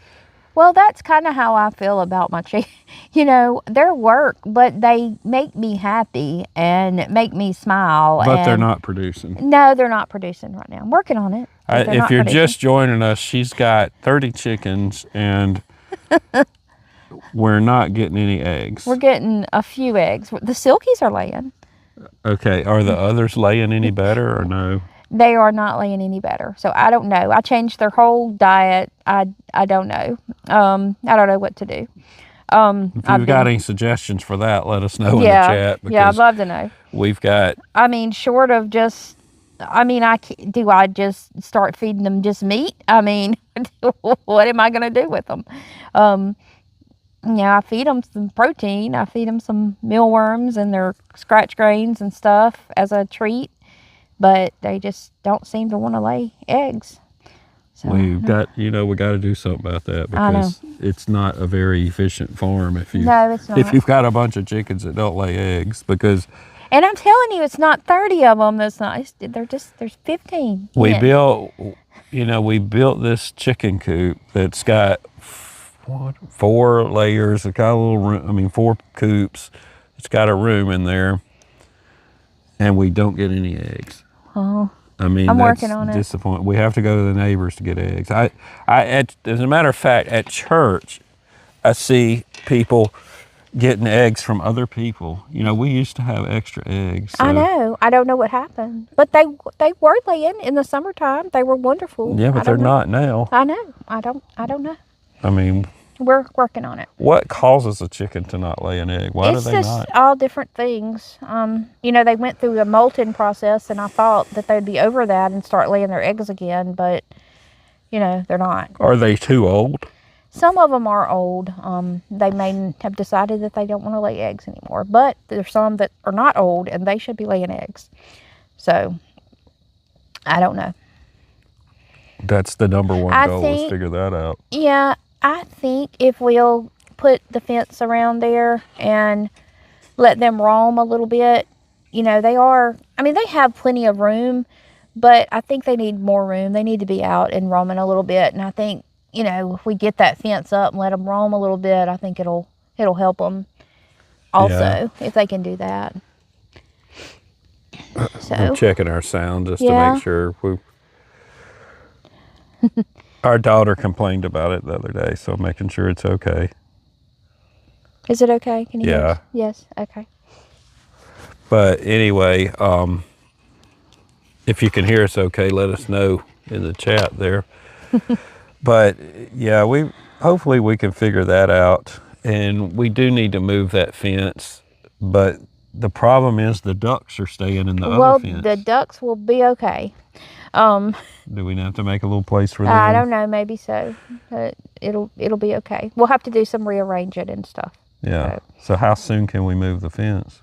Well, that's kind of how I feel about my chickens. They're work, but they make me happy and make me smile. But they're not producing. No, they're not producing right now. I'm working on it. If you're just joining us, she's got 30 chickens and we're not getting any eggs. We're getting a few eggs. The Silkies are laying. Okay. Are the others laying any better or no? They are not laying any better. So I don't know. I changed their whole diet. I don't know. I don't know what to do. If you've got any suggestions for that, let us know in the chat. Yeah, I'd love to know. We've got. I mean, short of just. I mean, do I just start feeding them just meat? I mean, what am I going to do with them? I feed them some protein. I feed them some mealworms and their scratch grains and stuff as a treat. But they just don't seem to want to lay eggs. So, we got to do something about that because it's not a very efficient farm if it's not. If you've got a bunch of chickens that don't lay eggs and I'm telling you, it's not 30 of them. That's not. There's 15. We built this chicken coop that's got 4 layers. It's got a little room. I mean, 4 coops. It's got a room in there, and we don't get any eggs. Oh, I mean, I'm that's working on it. Disappointing. We have to go to the neighbors to get eggs. As a matter of fact, at church, I see people getting eggs from other people. We used to have extra eggs. So. I know. I don't know what happened, but they were laying in the summertime. They were wonderful. Yeah, but they're not now. I know. I don't know. I mean. We're working on it. What causes a chicken to not lay an egg? Why do they not? It's just all different things. They went through a molting process, and I thought that they'd be over that and start laying their eggs again, but, they're not. Are they too old? Some of them are old. They may have decided that they don't want to lay eggs anymore, but there's some that are not old, and they should be laying eggs. So, I don't know. That's the number one goal, is figure that out. Yeah. I think if we'll put the fence around there and let them roam a little bit, they have plenty of room, but I think they need more room. They need to be out and roaming a little bit. And I think, if we get that fence up and let them roam a little bit, I think it'll help them also, if they can do that. So I'm checking our sound just to make sure Our daughter complained about it the other day, so I'm making sure it's okay. Is it okay? Can you hear us? Yes, okay. But anyway, if you can hear us okay, let us know in the chat there. But yeah, hopefully we can figure that out. And we do need to move that fence, but the problem is the ducks are staying in the other fence. Well, the ducks will be okay. Do we have to make a little place for them? I don't know, maybe so. It'll be okay. We'll have to do some rearranging and stuff. Yeah. So how soon can we move the fence?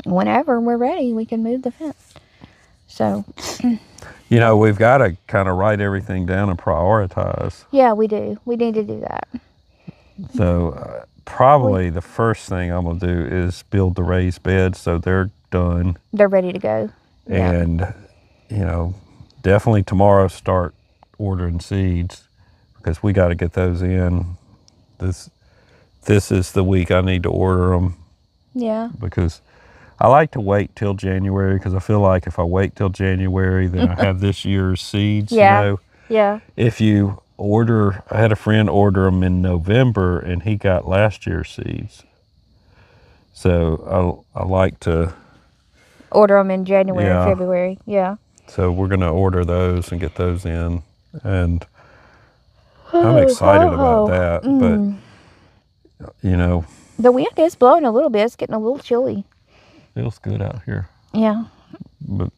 Whenever we're ready, we can move the fence. So. We've got to kind of write everything down and prioritize. Yeah, we do. We need to do that. So probably the first thing I'm going to do is build the raised beds so they're done. They're ready to go. And, definitely tomorrow start ordering seeds because we got to get those in. This is the week I need to order them. Yeah. Because I like to wait till January because I feel like if I wait till January, then I have this year's seeds. Yeah. Yeah. If you I had a friend order them in November and he got last year's seeds. So I like to order them in January, February. Yeah. So we're going to order those and get those in. And I'm excited about that. But, the wind is blowing a little bit. It's getting a little chilly. Feels good out here. Yeah. But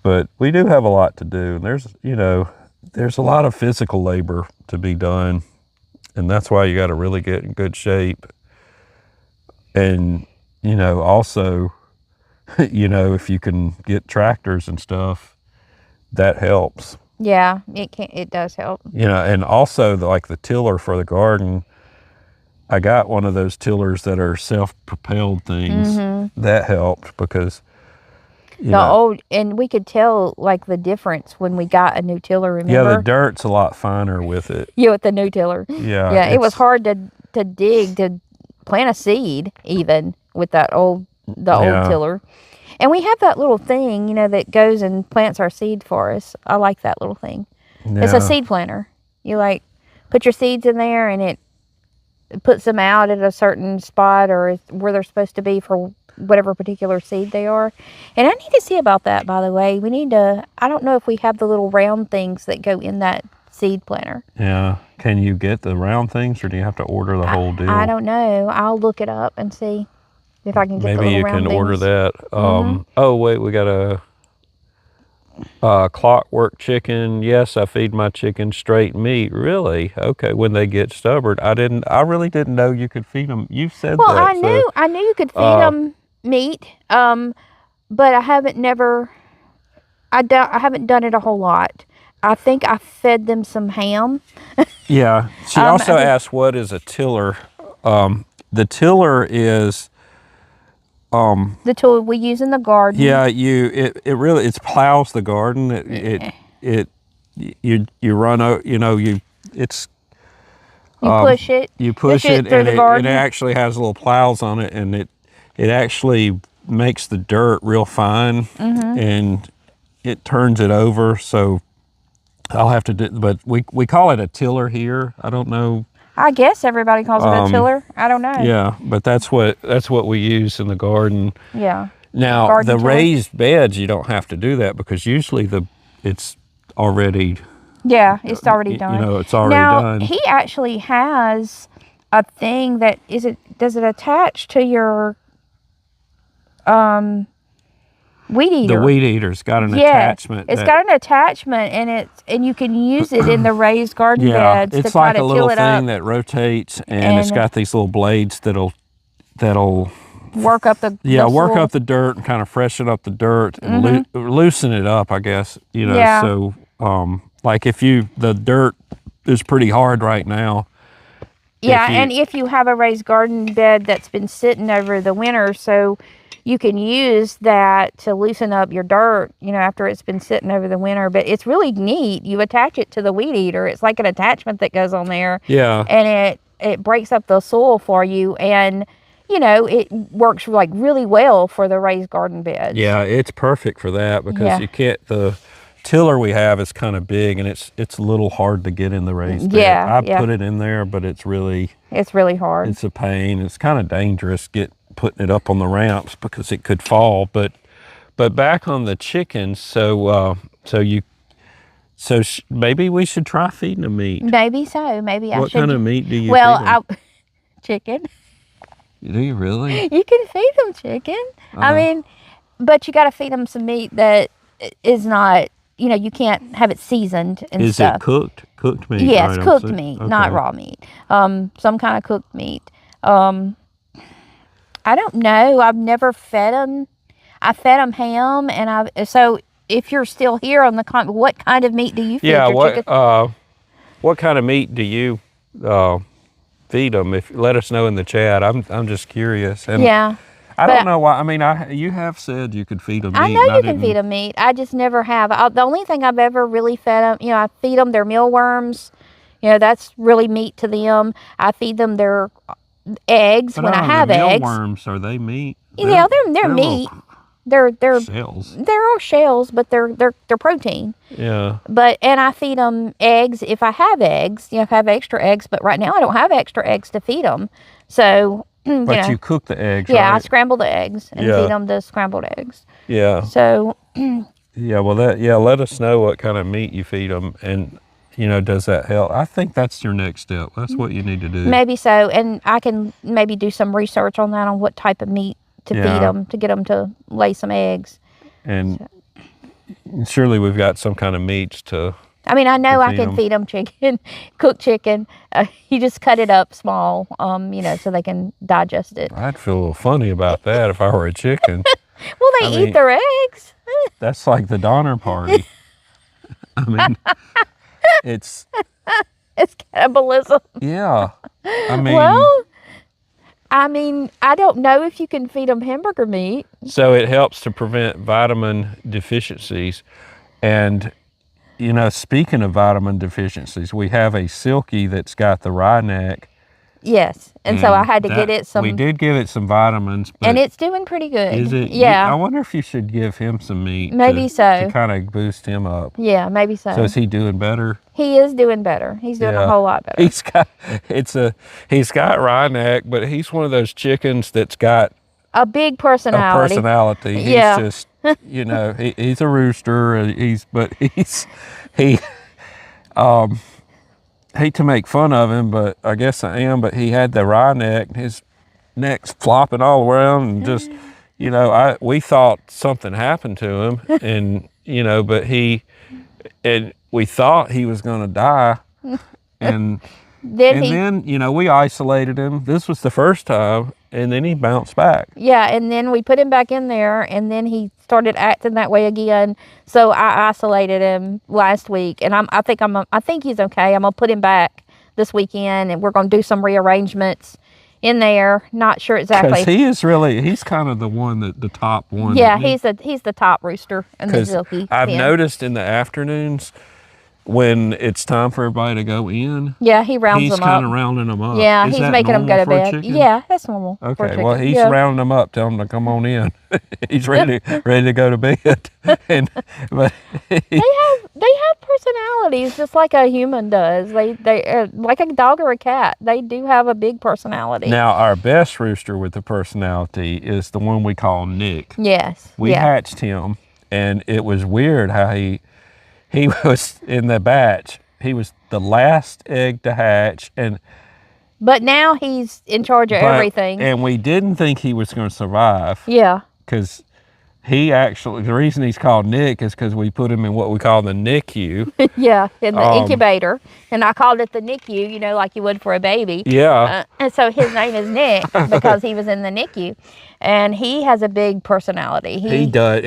But we do have a lot to do. And there's a lot of physical labor to be done. And that's why you got to really get in good shape. And, also, if you can get tractors and stuff, that helps. Yeah, it does help. And also the tiller for the garden, I got one of those tillers that are self-propelled things. That helped because and we could tell the difference when we got a new tiller, remember? Yeah, the dirt's a lot finer with it. Yeah, with the new tiller. Yeah. Yeah, it was hard to dig, to plant a seed even with the old tiller. And we have that little thing, that goes and plants our seed for us. I like that little thing. Yeah. It's a seed planter. You put your seeds in there and it puts them out at a certain spot or where they're supposed to be for whatever particular seed they are. And I need to see about that, by the way. I don't know if we have the little round things that go in that seed planter. Yeah. Can you get the round things or do you have to order the whole deal? I don't know. I'll look it up and see if I can get the little round things. Maybe you can order that. Oh, wait, we got a clockwork chicken. Yes, I feed my chicken straight meat. Really? Okay. When they get stubborn, I really didn't know you could feed them. You said that. Well, I knew you could feed them meat. But I haven't done it a whole lot. I think I fed them some ham. Yeah. She also asked, what is a tiller? The tiller is the tool we use in the garden. Yeah, it plows the garden. You run out, it's you push it. You push it through and the garden. It actually has little plows on it, and it actually makes the dirt real fine, and it turns it over. So I'll have to do, but we call it a tiller here. I don't know. I guess everybody calls it a tiller. I don't know. Yeah, but that's what we use in the garden. Yeah. Now Garden the tiller. raised beds, you don't have to do that because usually it's already. Yeah, it's already done. It's already done. Now he actually has a thing that does it attach to your weed eater? The weed eater's got an attachment. It's got an attachment, and you can use it in the raised garden beds. It's to like kind a of little till it thing up. that rotates, and it's got these little blades that'll work up the work up the dirt and kind of freshen up the dirt and loosen it up, I guess. So like if the dirt is pretty hard right now. Yeah, and if you have a raised garden bed that's been sitting over the winter, so you can use that to loosen up your dirt, after it's been sitting over the winter. But it's really neat. You attach it to the weed eater. It's like an attachment that goes on there. Yeah. And it breaks up the soil for you. And, it works really well for the raised garden beds. Yeah, it's perfect for that because you can't, the tiller we have is kind of big and it's a little hard to get in the raised bed. I put it in there, but it's really hard. It's a pain. It's kind of dangerous putting it up on the ramps because it could fall. But back on the chickens, so maybe we should try feeding them meat. Maybe so. Maybe I should. What kind of meat do you feed them? Chicken. Do you really? You can feed them chicken. I mean, but you got to feed them some meat that is not, you can't have it seasoned and stuff. Is it cooked? Cooked meat? Yes, right, cooked meat, not raw meat. Some kind of cooked meat. I don't know. I've never fed them. I fed them ham, so if you're still here on the comment, what kind of meat do you feed your chicken? What kind of meat do you feed them? Let us know in the chat. I'm just curious. And I don't know why. I mean, you have said you could feed them meat. I know you can feed them meat. I just never have. The only thing I've ever really fed them, I feed them their mealworms. That's really meat to them. I feed them their eggs when I have eggs. Mealworms, are they meat? Yeah, they're meat. They're shells. They're all shells, but they're protein. Yeah. And I feed them eggs if I have eggs. If I have extra eggs, but right now I don't have extra eggs to feed them. So. But you cook the eggs, right? I scramble the eggs and feed them the scrambled eggs. Yeah. So. Let us know what kind of meat you feed them, and does that help? I think that's your next step. That's what you need to do. Maybe so, and I can maybe do some research on that, on what type of meat to feed them to get them to lay some eggs. And Surely we've got some kind of meats to. I mean, I know I can 'em. feed them chicken, cooked chicken. You just cut it up small, you know, so they can digest it. I'd feel a little funny about that if I were a chicken. Well, they I eat mean, their eggs. That's like the Donner Party. I mean, it's It's cannibalism. yeah. I mean, Well, I mean, I don't know if you can feed them hamburger meat. so it helps to prevent vitamin deficiencies. And, you know, speaking of vitamin deficiencies, we have a Silkie that's got the wry neck. Yes, and so I had to get it some. We did give it some vitamins, but And it's doing pretty good. is it? Yeah. I wonder if you should give him some meat. Maybe so. To kind of boost him up. Yeah, maybe so. So is he doing better? He is doing better. He's doing a whole lot better. He's got wry neck, but he's one of those chickens that's got A big a personality. personality. Yeah. He's just, you know, he's a rooster. He hate to make fun of him, but I guess I am. But he had the wry neck. His neck's flopping all around, and just, you know, we thought something happened to him, and you know, but we thought he was going to die, and then you know, we isolated him. This was the first time, and then he bounced back. Yeah, and then we put him back in there, and then he started acting that way again. So I isolated him last week, and I think he's okay. I'm gonna put him back this weekend, and we're gonna do some rearrangements in there. Not sure exactly. Because he's kind of the one the top one. Yeah, he's the top rooster in the Silkie. I've noticed in the afternoons when it's time for everybody to go in. Yeah, he rounds them up. He's kind of rounding them up. Yeah, Is he's that making them go to normal for a bed. chicken? Yeah, that's normal. For a Okay, chicken. well, he's Yeah. rounding them up, telling them to come on in. He's ready to go to bed. But They have personalities just like a human does. They like a dog or a cat. They do have a big personality. now our best rooster with the personality is the one we call Nick. Yes. We hatched him, and it was weird how he was in the batch. He was the last egg to hatch, But now he's in charge of everything. And we didn't think he was going to survive. Yeah. Because the reason he's called Nick is because we put him in what we call the NICU. Yeah, in the incubator. And I called it the NICU, you know, like you would for a baby. Yeah. And so his name is Nick because he was in the NICU. And he has a big personality. He does.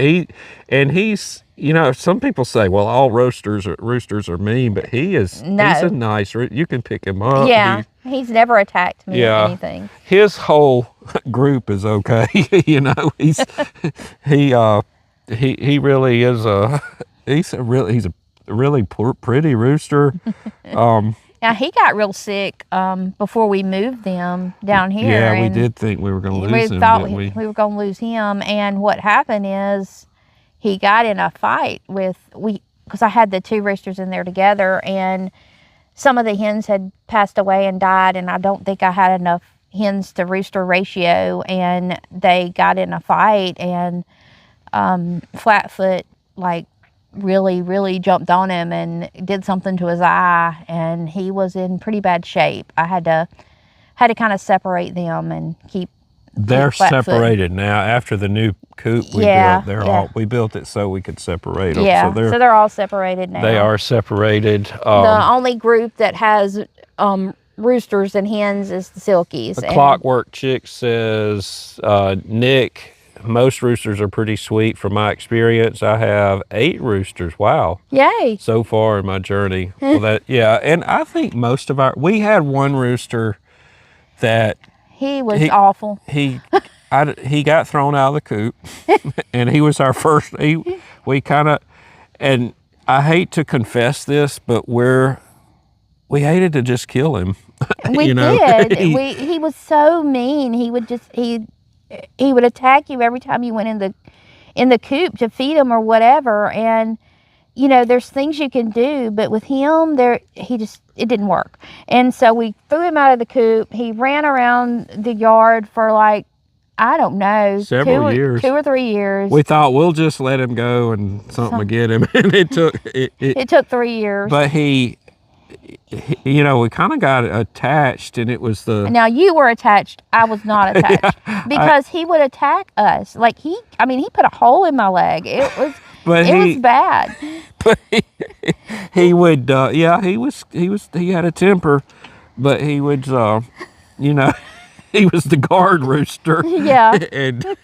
He's, you know, some people say, well, all roosters are mean, but he's a nice, you can pick him up. Yeah, he's never attacked me or anything. His whole group is okay. You know, he really is he's a really pretty rooster. Now, he got real sick before we moved them down here. Yeah, we did think we were going to lose him, didn't we? We were going to lose him. And what happened is he got in a fight because I had the two roosters in there together, and some of the hens had passed away and died, and I don't think I had enough hens to rooster ratio, and they got in a fight, and Flatfoot, like, really, really jumped on him and did something to his eye, and he was in pretty bad shape. I had to kind of separate them and keep. They're separated now after the new coop we built. We built it so we could separate them. Yeah, so they're all separated now. They are separated. The only group that has roosters and hens is the Silkies. The Clockwork Chick says, Nick, most roosters are pretty sweet from my experience. I have 8 roosters. Wow. Yay. So far in my journey. Well, and I think most of we had one rooster that he was awful. He got thrown out of the coop, and he was our first. We kind of, and I hate to confess this, but we hated to just kill him. We did. He was so mean. He would he would attack you every time you went in the coop to feed him or whatever. And you know, there's things you can do, but with him, it didn't work. And so we threw him out of the coop. He ran around the yard for like, I don't know, several years, 2 or 3 years. We thought we'll just let him go and something would get him, and it took 3 years. But he you know, we kind of got attached, and it was Now you were attached. I was not attached because he would attack us. Like he put a hole in my leg. It was. But It was bad. but he would, yeah, he had a temper, but he would, you know, he was the guard rooster. Yeah. And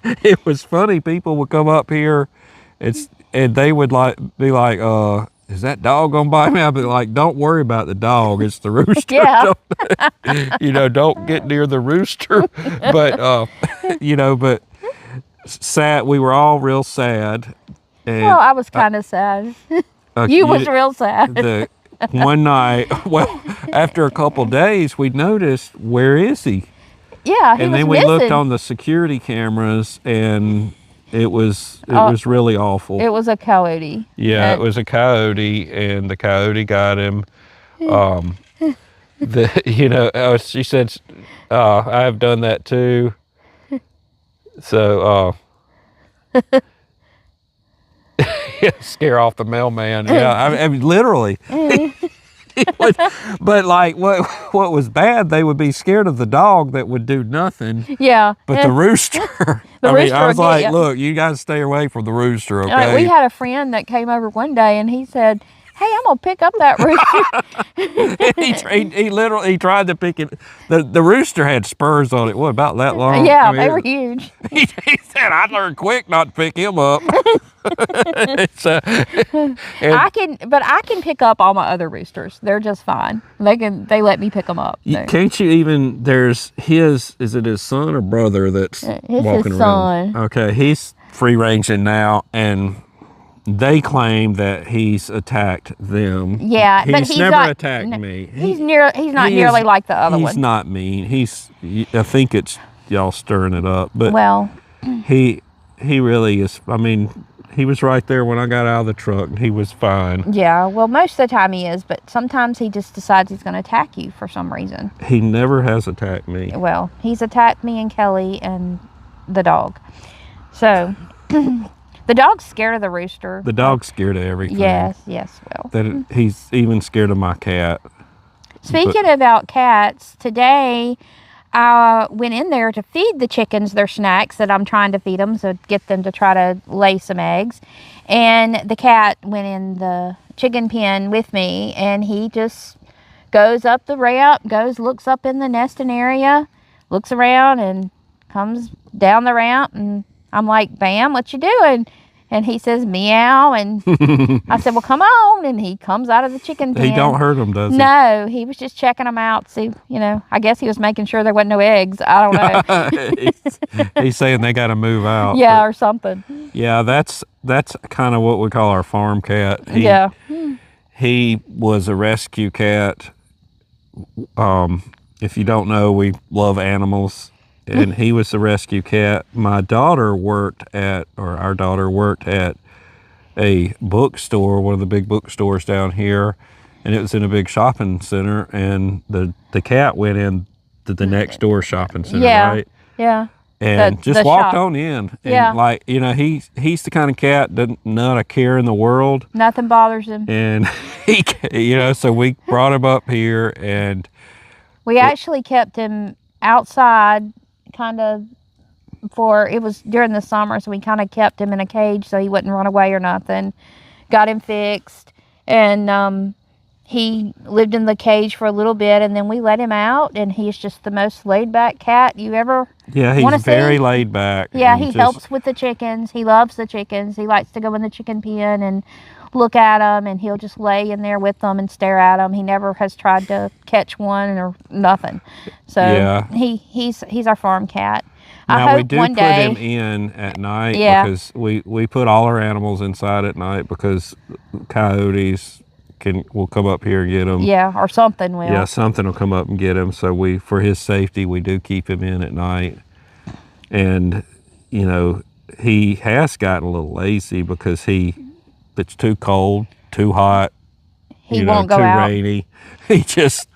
it was funny. People would come up here, and they would be like, is that dog gonna bite me? I'd be like, don't worry about the dog. It's the rooster. Yeah. You know, don't get near the rooster. But, you know, but sad. We were all real sad. And Well, I was kind of sad. You was real sad. The one night, well, after a couple days, we noticed, where is he? Yeah, he And was then we missing. looked on the security cameras, and it was really awful. It was a coyote. Yeah, it was a coyote, and the coyote got him. You know, she said, I have done that too. So, scare off the mailman. Yeah, I mean, literally. But like, what was bad, they would be scared of the dog that would do nothing. Yeah. But the rooster, I mean, I was like, look, you guys stay away from the rooster, okay? We had a friend that came over one day, and he said, hey, I'm going to pick up that rooster. he tried to pick it. The rooster had spurs on it. What, about that long? Yeah, I mean, they were huge. He said, I learned quick not to pick him up. I can pick up all my other roosters. They're just fine. They let me pick them up. Can't you even, is it his son or brother that's walking his around? son. Okay, he's free ranging now, and they claim that he's attacked them. Yeah, but he's never not, attacked me. He's not nearly like the other one. He's not mean. I think it's y'all stirring it up, but well, he really is. I mean, he was right there when I got out of the truck. He was fine. yeah. Well, most of the time he is, but sometimes he just decides he's going to attack you for some reason. He never has attacked me. Well, he's attacked me and Kelly and the dog. So. The dog's scared of the rooster. The dog's scared of everything. Yes, well. He's even scared of my cat. Speaking about cats, today I went in there to feed the chickens their snacks that I'm trying to feed them, so get them to try to lay some eggs. And the cat went in the chicken pen with me, and he just goes up the ramp, looks up in the nesting area, looks around, and comes down the ramp, and I'm like, Bam, what you doing? And he says, meow. And I said, well, come on. And he comes out of the chicken pen. He don't hurt them, does he? No, he was just checking them out. See, I guess he was making sure there wasn't no eggs. I don't know. He's saying they got to move out. Yeah, or something. Yeah, that's kind of what we call our farm cat. He was a rescue cat. If you don't know, we love animals. And he was the rescue cat. Our daughter worked at a bookstore, one of the big bookstores down here, and it was in a big shopping center, and the cat went in to the next door shopping center, right? Yeah. And just walked on in. And like, he's the kind of cat that not a care in the world. Nothing bothers him. And so we brought him up here, and we actually kept him outside kind of it was during the summer, so we kind of kept him in a cage so he wouldn't run away or nothing. Got him fixed, and he lived in the cage for a little bit, and then we let him out, and he's just the most laid back cat you ever he's very laid back. Yeah, he helps with the chickens. He loves the chickens. He likes to go in the chicken pen and look at them, and he'll just lay in there with them and stare at them. He never has tried to catch one or nothing. So he's our farm cat. Now we do put him in at night because we put all our animals inside at night because coyotes will come up here and get them. Yeah, or something will. Yeah, something will come up and get him. So for his safety, we do keep him in at night. And he has gotten a little lazy because it's too cold, too hot, he won't go out. Too rainy. He just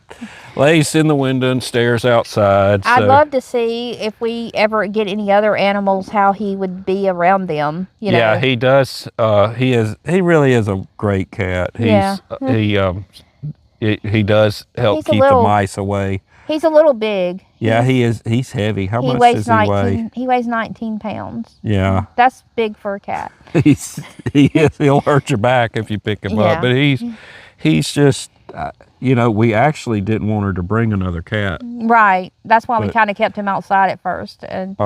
lays in the window and stares outside. I'd love to see if we ever get any other animals, how he would be around them. Yeah, he does. He really is a great cat. He does help keep the mice away. He's a little big. Yeah, he is. He's heavy. How He much weighs does he weigh? He weighs 19 pounds. Yeah. That's big for a cat. He'll hurt your back if you pick him up. Yeah. But he's just, you know, we actually didn't want her to bring another cat. Right. That's why we But, kind of kept him outside at first. And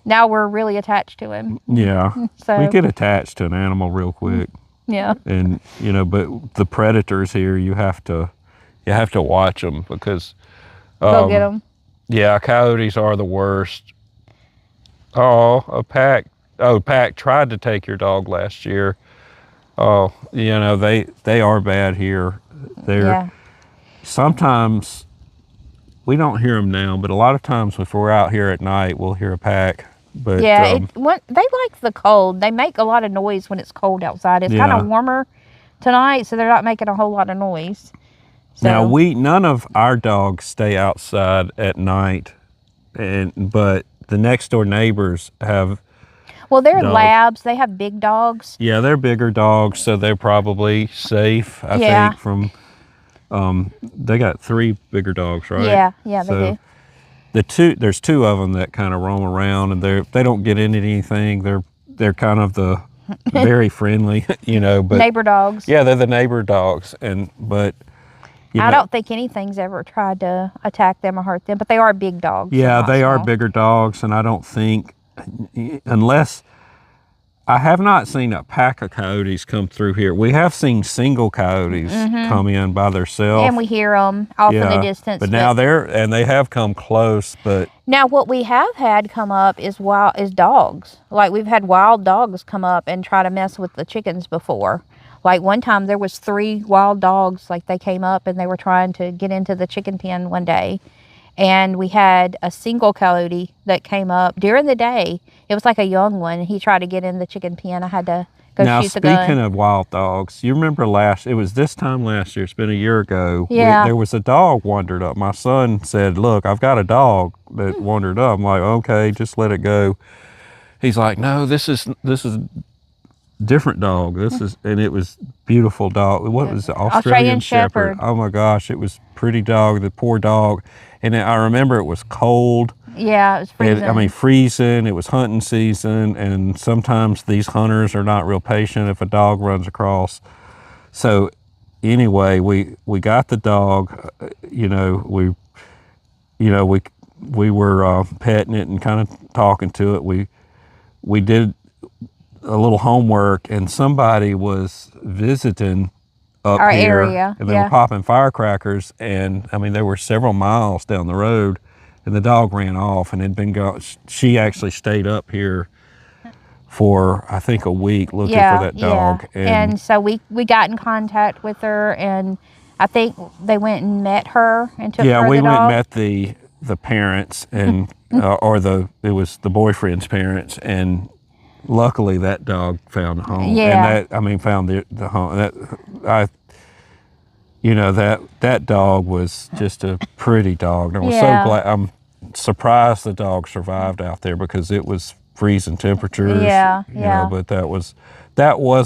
now we're really attached to him. Yeah. So We get attached to an animal real quick. yeah. And, you know, but the predators here, you have to watch them because Go get them. yeah, coyotes are the worst. Oh, Pack tried to take your dog last year. Oh, you know, they are bad here. They're sometimes we don't hear them now, but a lot of times if we're out here at night, we'll hear a pack. But yeah, they like the cold. They make a lot of noise when it's cold outside. It's kind of warmer tonight, so they're not making a whole lot of noise. So. Now none of our dogs stay outside at night, but the next door neighbors have. Well, they're labs. They have big dogs. Yeah, they're bigger dogs, so they're probably safe. I think from. They got 3 bigger dogs, right? Yeah, so they do. There's 2 of them that kind of roam around, and they don't get into anything. They're kind of the very friendly, you know. But neighbor dogs. Yeah, they're the neighbor dogs, but. I don't think anything's ever tried to attack them or hurt them, but they are big dogs. Yeah, they are bigger dogs, and I don't think, unless, I have not seen a pack of coyotes come through here. We have seen single coyotes come in by themselves. And we hear them off in the distance. But now they have come close, but. Now what we have had come up is dogs. Like we've had wild dogs come up and try to mess with the chickens before. Like one time there was 3 wild dogs, like they came up and they were trying to get into the chicken pen one day. And we had a single coyote that came up during the day. It was like a young one. He tried to get in the chicken pen. I had to go shoot the gun. Now, speaking of wild dogs, you remember it was this time last year, it's been a year ago. Yeah. There was a dog wandered up. My son said, look, I've got a dog that wandered up. I'm like, okay, just let it go. He's like, no, this is different dog. And it was beautiful dog. What was it? Australian Shepherd. Oh my gosh, it was pretty dog, the poor dog. And I remember it was cold. Yeah, it was freezing. Freezing. It was hunting season, and sometimes these hunters are not real patient if a dog runs across. So anyway, we got the dog. We were petting it and kind of talking to it. We did a little homework, and somebody was visiting up our here, area, and they were popping firecrackers, and they were several miles down the road, and the dog ran off and had been gone. She actually stayed up here for I think a week looking for that dog. And so we got in contact with her, and I think they went and met her and took her the dog. Yeah, we went and met the parents, and it was the boyfriend's parents, and luckily that dog found a home. Yeah. And found the home. That dog was just a pretty dog. And I was so glad. I'm surprised the dog survived out there because it was freezing temperatures. Yeah. But that was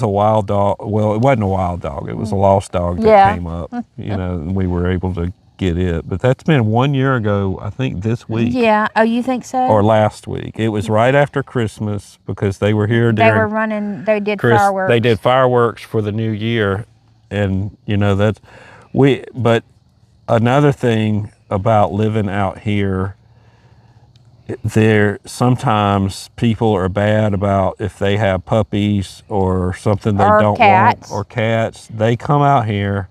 a wild dog. Well, it wasn't a wild dog. It was a lost dog that came up. And we were able to get it. But that's been 1 year ago, I think this week. Yeah. Oh, you think so? Or last week. It was right after Christmas because they were here during they did fireworks. They did fireworks for the new year. And but another thing about living out here, sometimes people are bad about if they have puppies or something they don't want, or cats. They come out here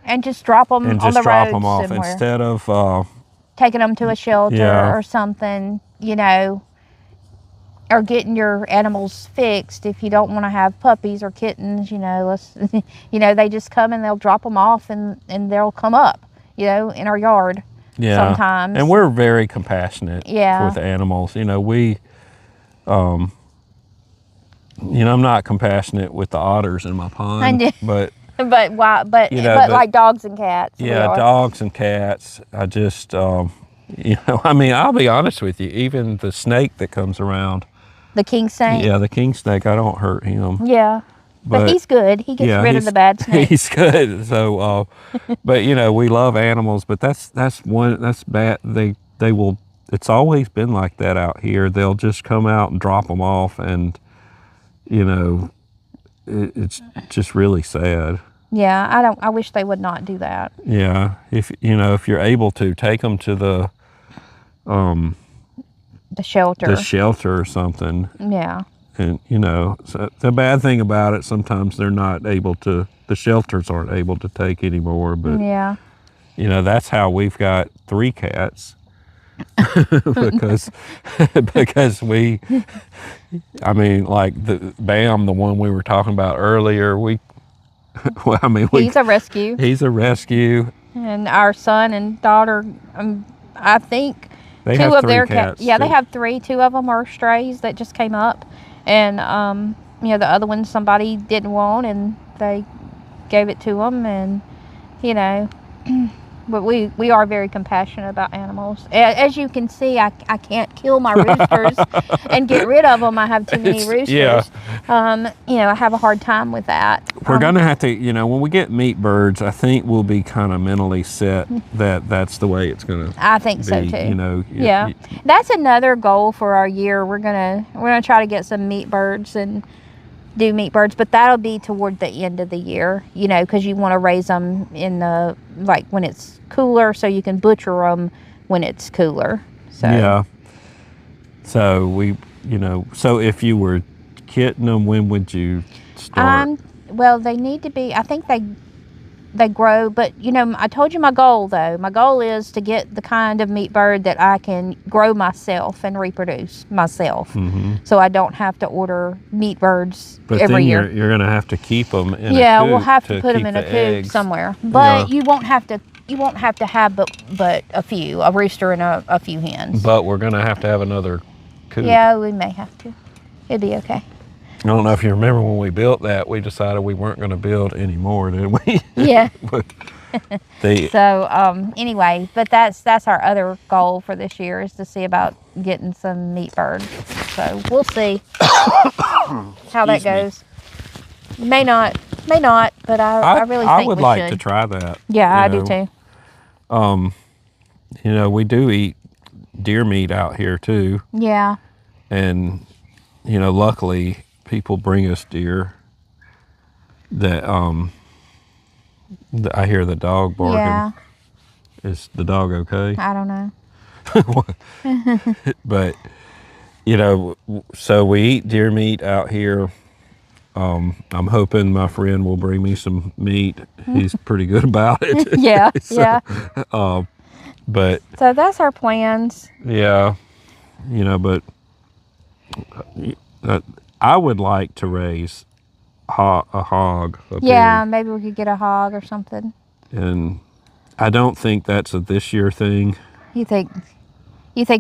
and just drop them and on just the drop road them off somewhere. Instead of taking them to a shelter or something, or getting your animals fixed. If you don't want to have puppies or kittens, they just come and they'll drop them off and they'll come up, in our yard. Yeah. Sometimes. And we're very compassionate with animals. I'm not compassionate with the otters in my pond, but like dogs and cats. Yeah, dogs and cats. I just, I'll be honest with you. Even the snake that comes around. The king snake? Yeah, the king snake, I don't hurt him. Yeah. But he's good. He gets rid of the bad snakes. He's good. So, but you know, we love animals, but that's bad. They will. It's always been like that out here. They'll just come out and drop them off, and you know, it's just really sad. Yeah, I wish they would not do that. Yeah, if you're able to take them to the shelter. The shelter or something. Yeah. And so the bad thing about it, sometimes they're not able to. The shelters aren't able to take anymore. But yeah, that's how we've got 3 cats. because we, I mean, like the one we were talking about earlier, he's a rescue. He's a rescue. And our son and daughter, I think they 2 have of 3 their cats. Yeah, they have 3. 2 of them are strays that just came up, and the other one somebody didn't want, and they gave it to them, and But we are very compassionate about animals. As you can see, I can't kill my roosters and get rid of them. I have too many roosters. Yeah. I have a hard time with that. We're going to have to, when we get meat birds, I think we'll be kind of mentally set that that's the way it's going to I think be, so too. Yeah. That's another goal for our year. We're going to try to get some meat birds and do meat birds, but that'll be toward the end of the year, because you want to raise them in when it's cooler, so you can butcher them when it's cooler. So yeah. So we, so if you were kitting them, when would you start? Well, they need to be. I think they grow, but I told you my goal though. My goal is to get the kind of meat bird that I can grow myself and reproduce myself, so I don't have to order meat birds every year. You're going to have to keep them in a coop. We'll have to put them in a coop somewhere. But you won't have to have but a few, a rooster and a few hens. But we're going to have another coop. Yeah, we may have to. It'd be okay. I don't know if you remember when we built that, we decided we weren't going to build anymore, did we? Yeah. So anyway, but that's our other goal for this year, is to see about getting some meat birds. So we'll see how that goes. May not, but I really think I would like should. to try that. Yeah, I do too. We do eat deer meat out here too. Yeah. And luckily people bring us deer that I hear the dog barking. Yeah. Is the dog okay? I don't know. But so we eat deer meat out here. I'm hoping my friend will bring me some meat. He's pretty good about it. Yeah. So, yeah. But so that's our plans. Yeah. But I would like to raise a hog. Yeah, maybe we could get a hog or something. And I don't think that's a this year thing. You think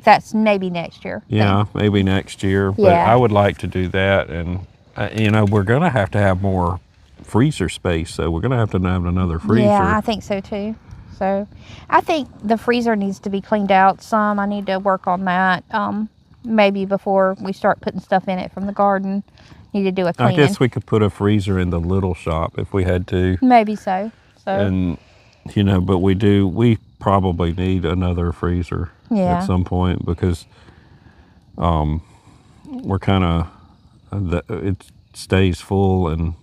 that's maybe next year? Yeah, maybe next year. But Yeah. I would like to do that. And, we're going to have more freezer space. So we're going to have another freezer. Yeah, I think so too. So I think the freezer needs to be cleaned out some. I need to work on that. Maybe before we start putting stuff in it from the garden. Need to do a cleaning. I guess we could put a freezer in the little shop if we had to. Maybe so. And, but we probably need another freezer at some point, because we're kind of, it stays full, and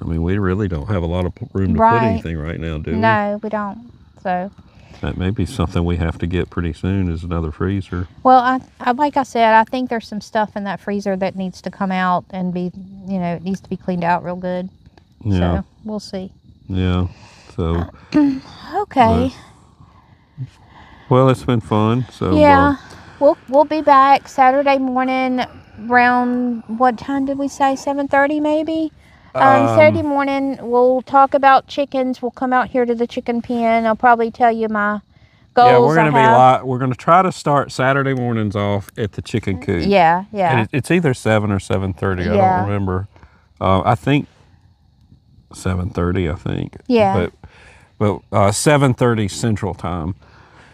I mean, we really don't have a lot of room to put anything right now, do we? No, we don't. So that may be something we have to get pretty soon, is another freezer. Well, I like I said, I think there's some stuff in that freezer that needs to come out and be, it needs to be cleaned out real good. Yeah. So we'll see. Yeah. So. Okay. Well, it's been fun. So. Yeah. We'll be back Saturday morning around, what time did we say? 7:30 maybe? Saturday morning, we'll talk about chickens. We'll come out here to the chicken pen. I'll probably tell you my goals. Yeah, we're gonna we're gonna try to start Saturday mornings off at the chicken coop. Yeah, yeah. And it's either 7 or 7:30. I don't remember. I think 7:30. I think. Yeah. But 7:30 Central Time.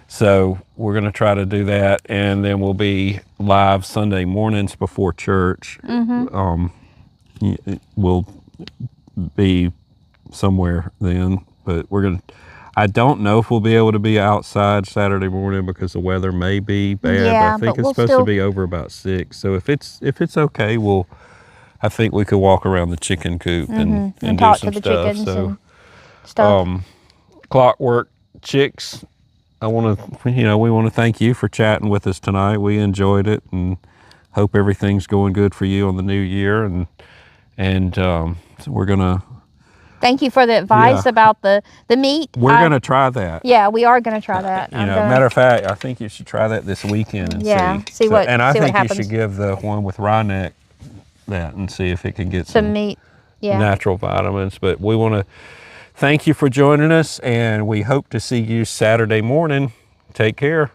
So we're gonna try to do that, and then we'll be live Sunday mornings before church. we'll be somewhere then. But I don't know if we'll be able to be outside Saturday morning because the weather may be bad. Yeah, but I think but it's we'll supposed still- to be over about 6. So if it's okay, I think we could walk around the chicken coop and do talk some to the stuff. chickens So and stuff. Clockwork Chicks, we want to thank you for chatting with us tonight. We enjoyed it and hope everything's going good for you on the new year. And so we're gonna. Thank you for the advice about the meat. We're gonna try that. Yeah, we are gonna try that. Matter of fact, I think you should try that this weekend and see. And I think you should give the one with rye neck that and see if it can get some meat. Yeah. Natural vitamins. But we want to thank you for joining us, and we hope to see you Saturday morning. Take care.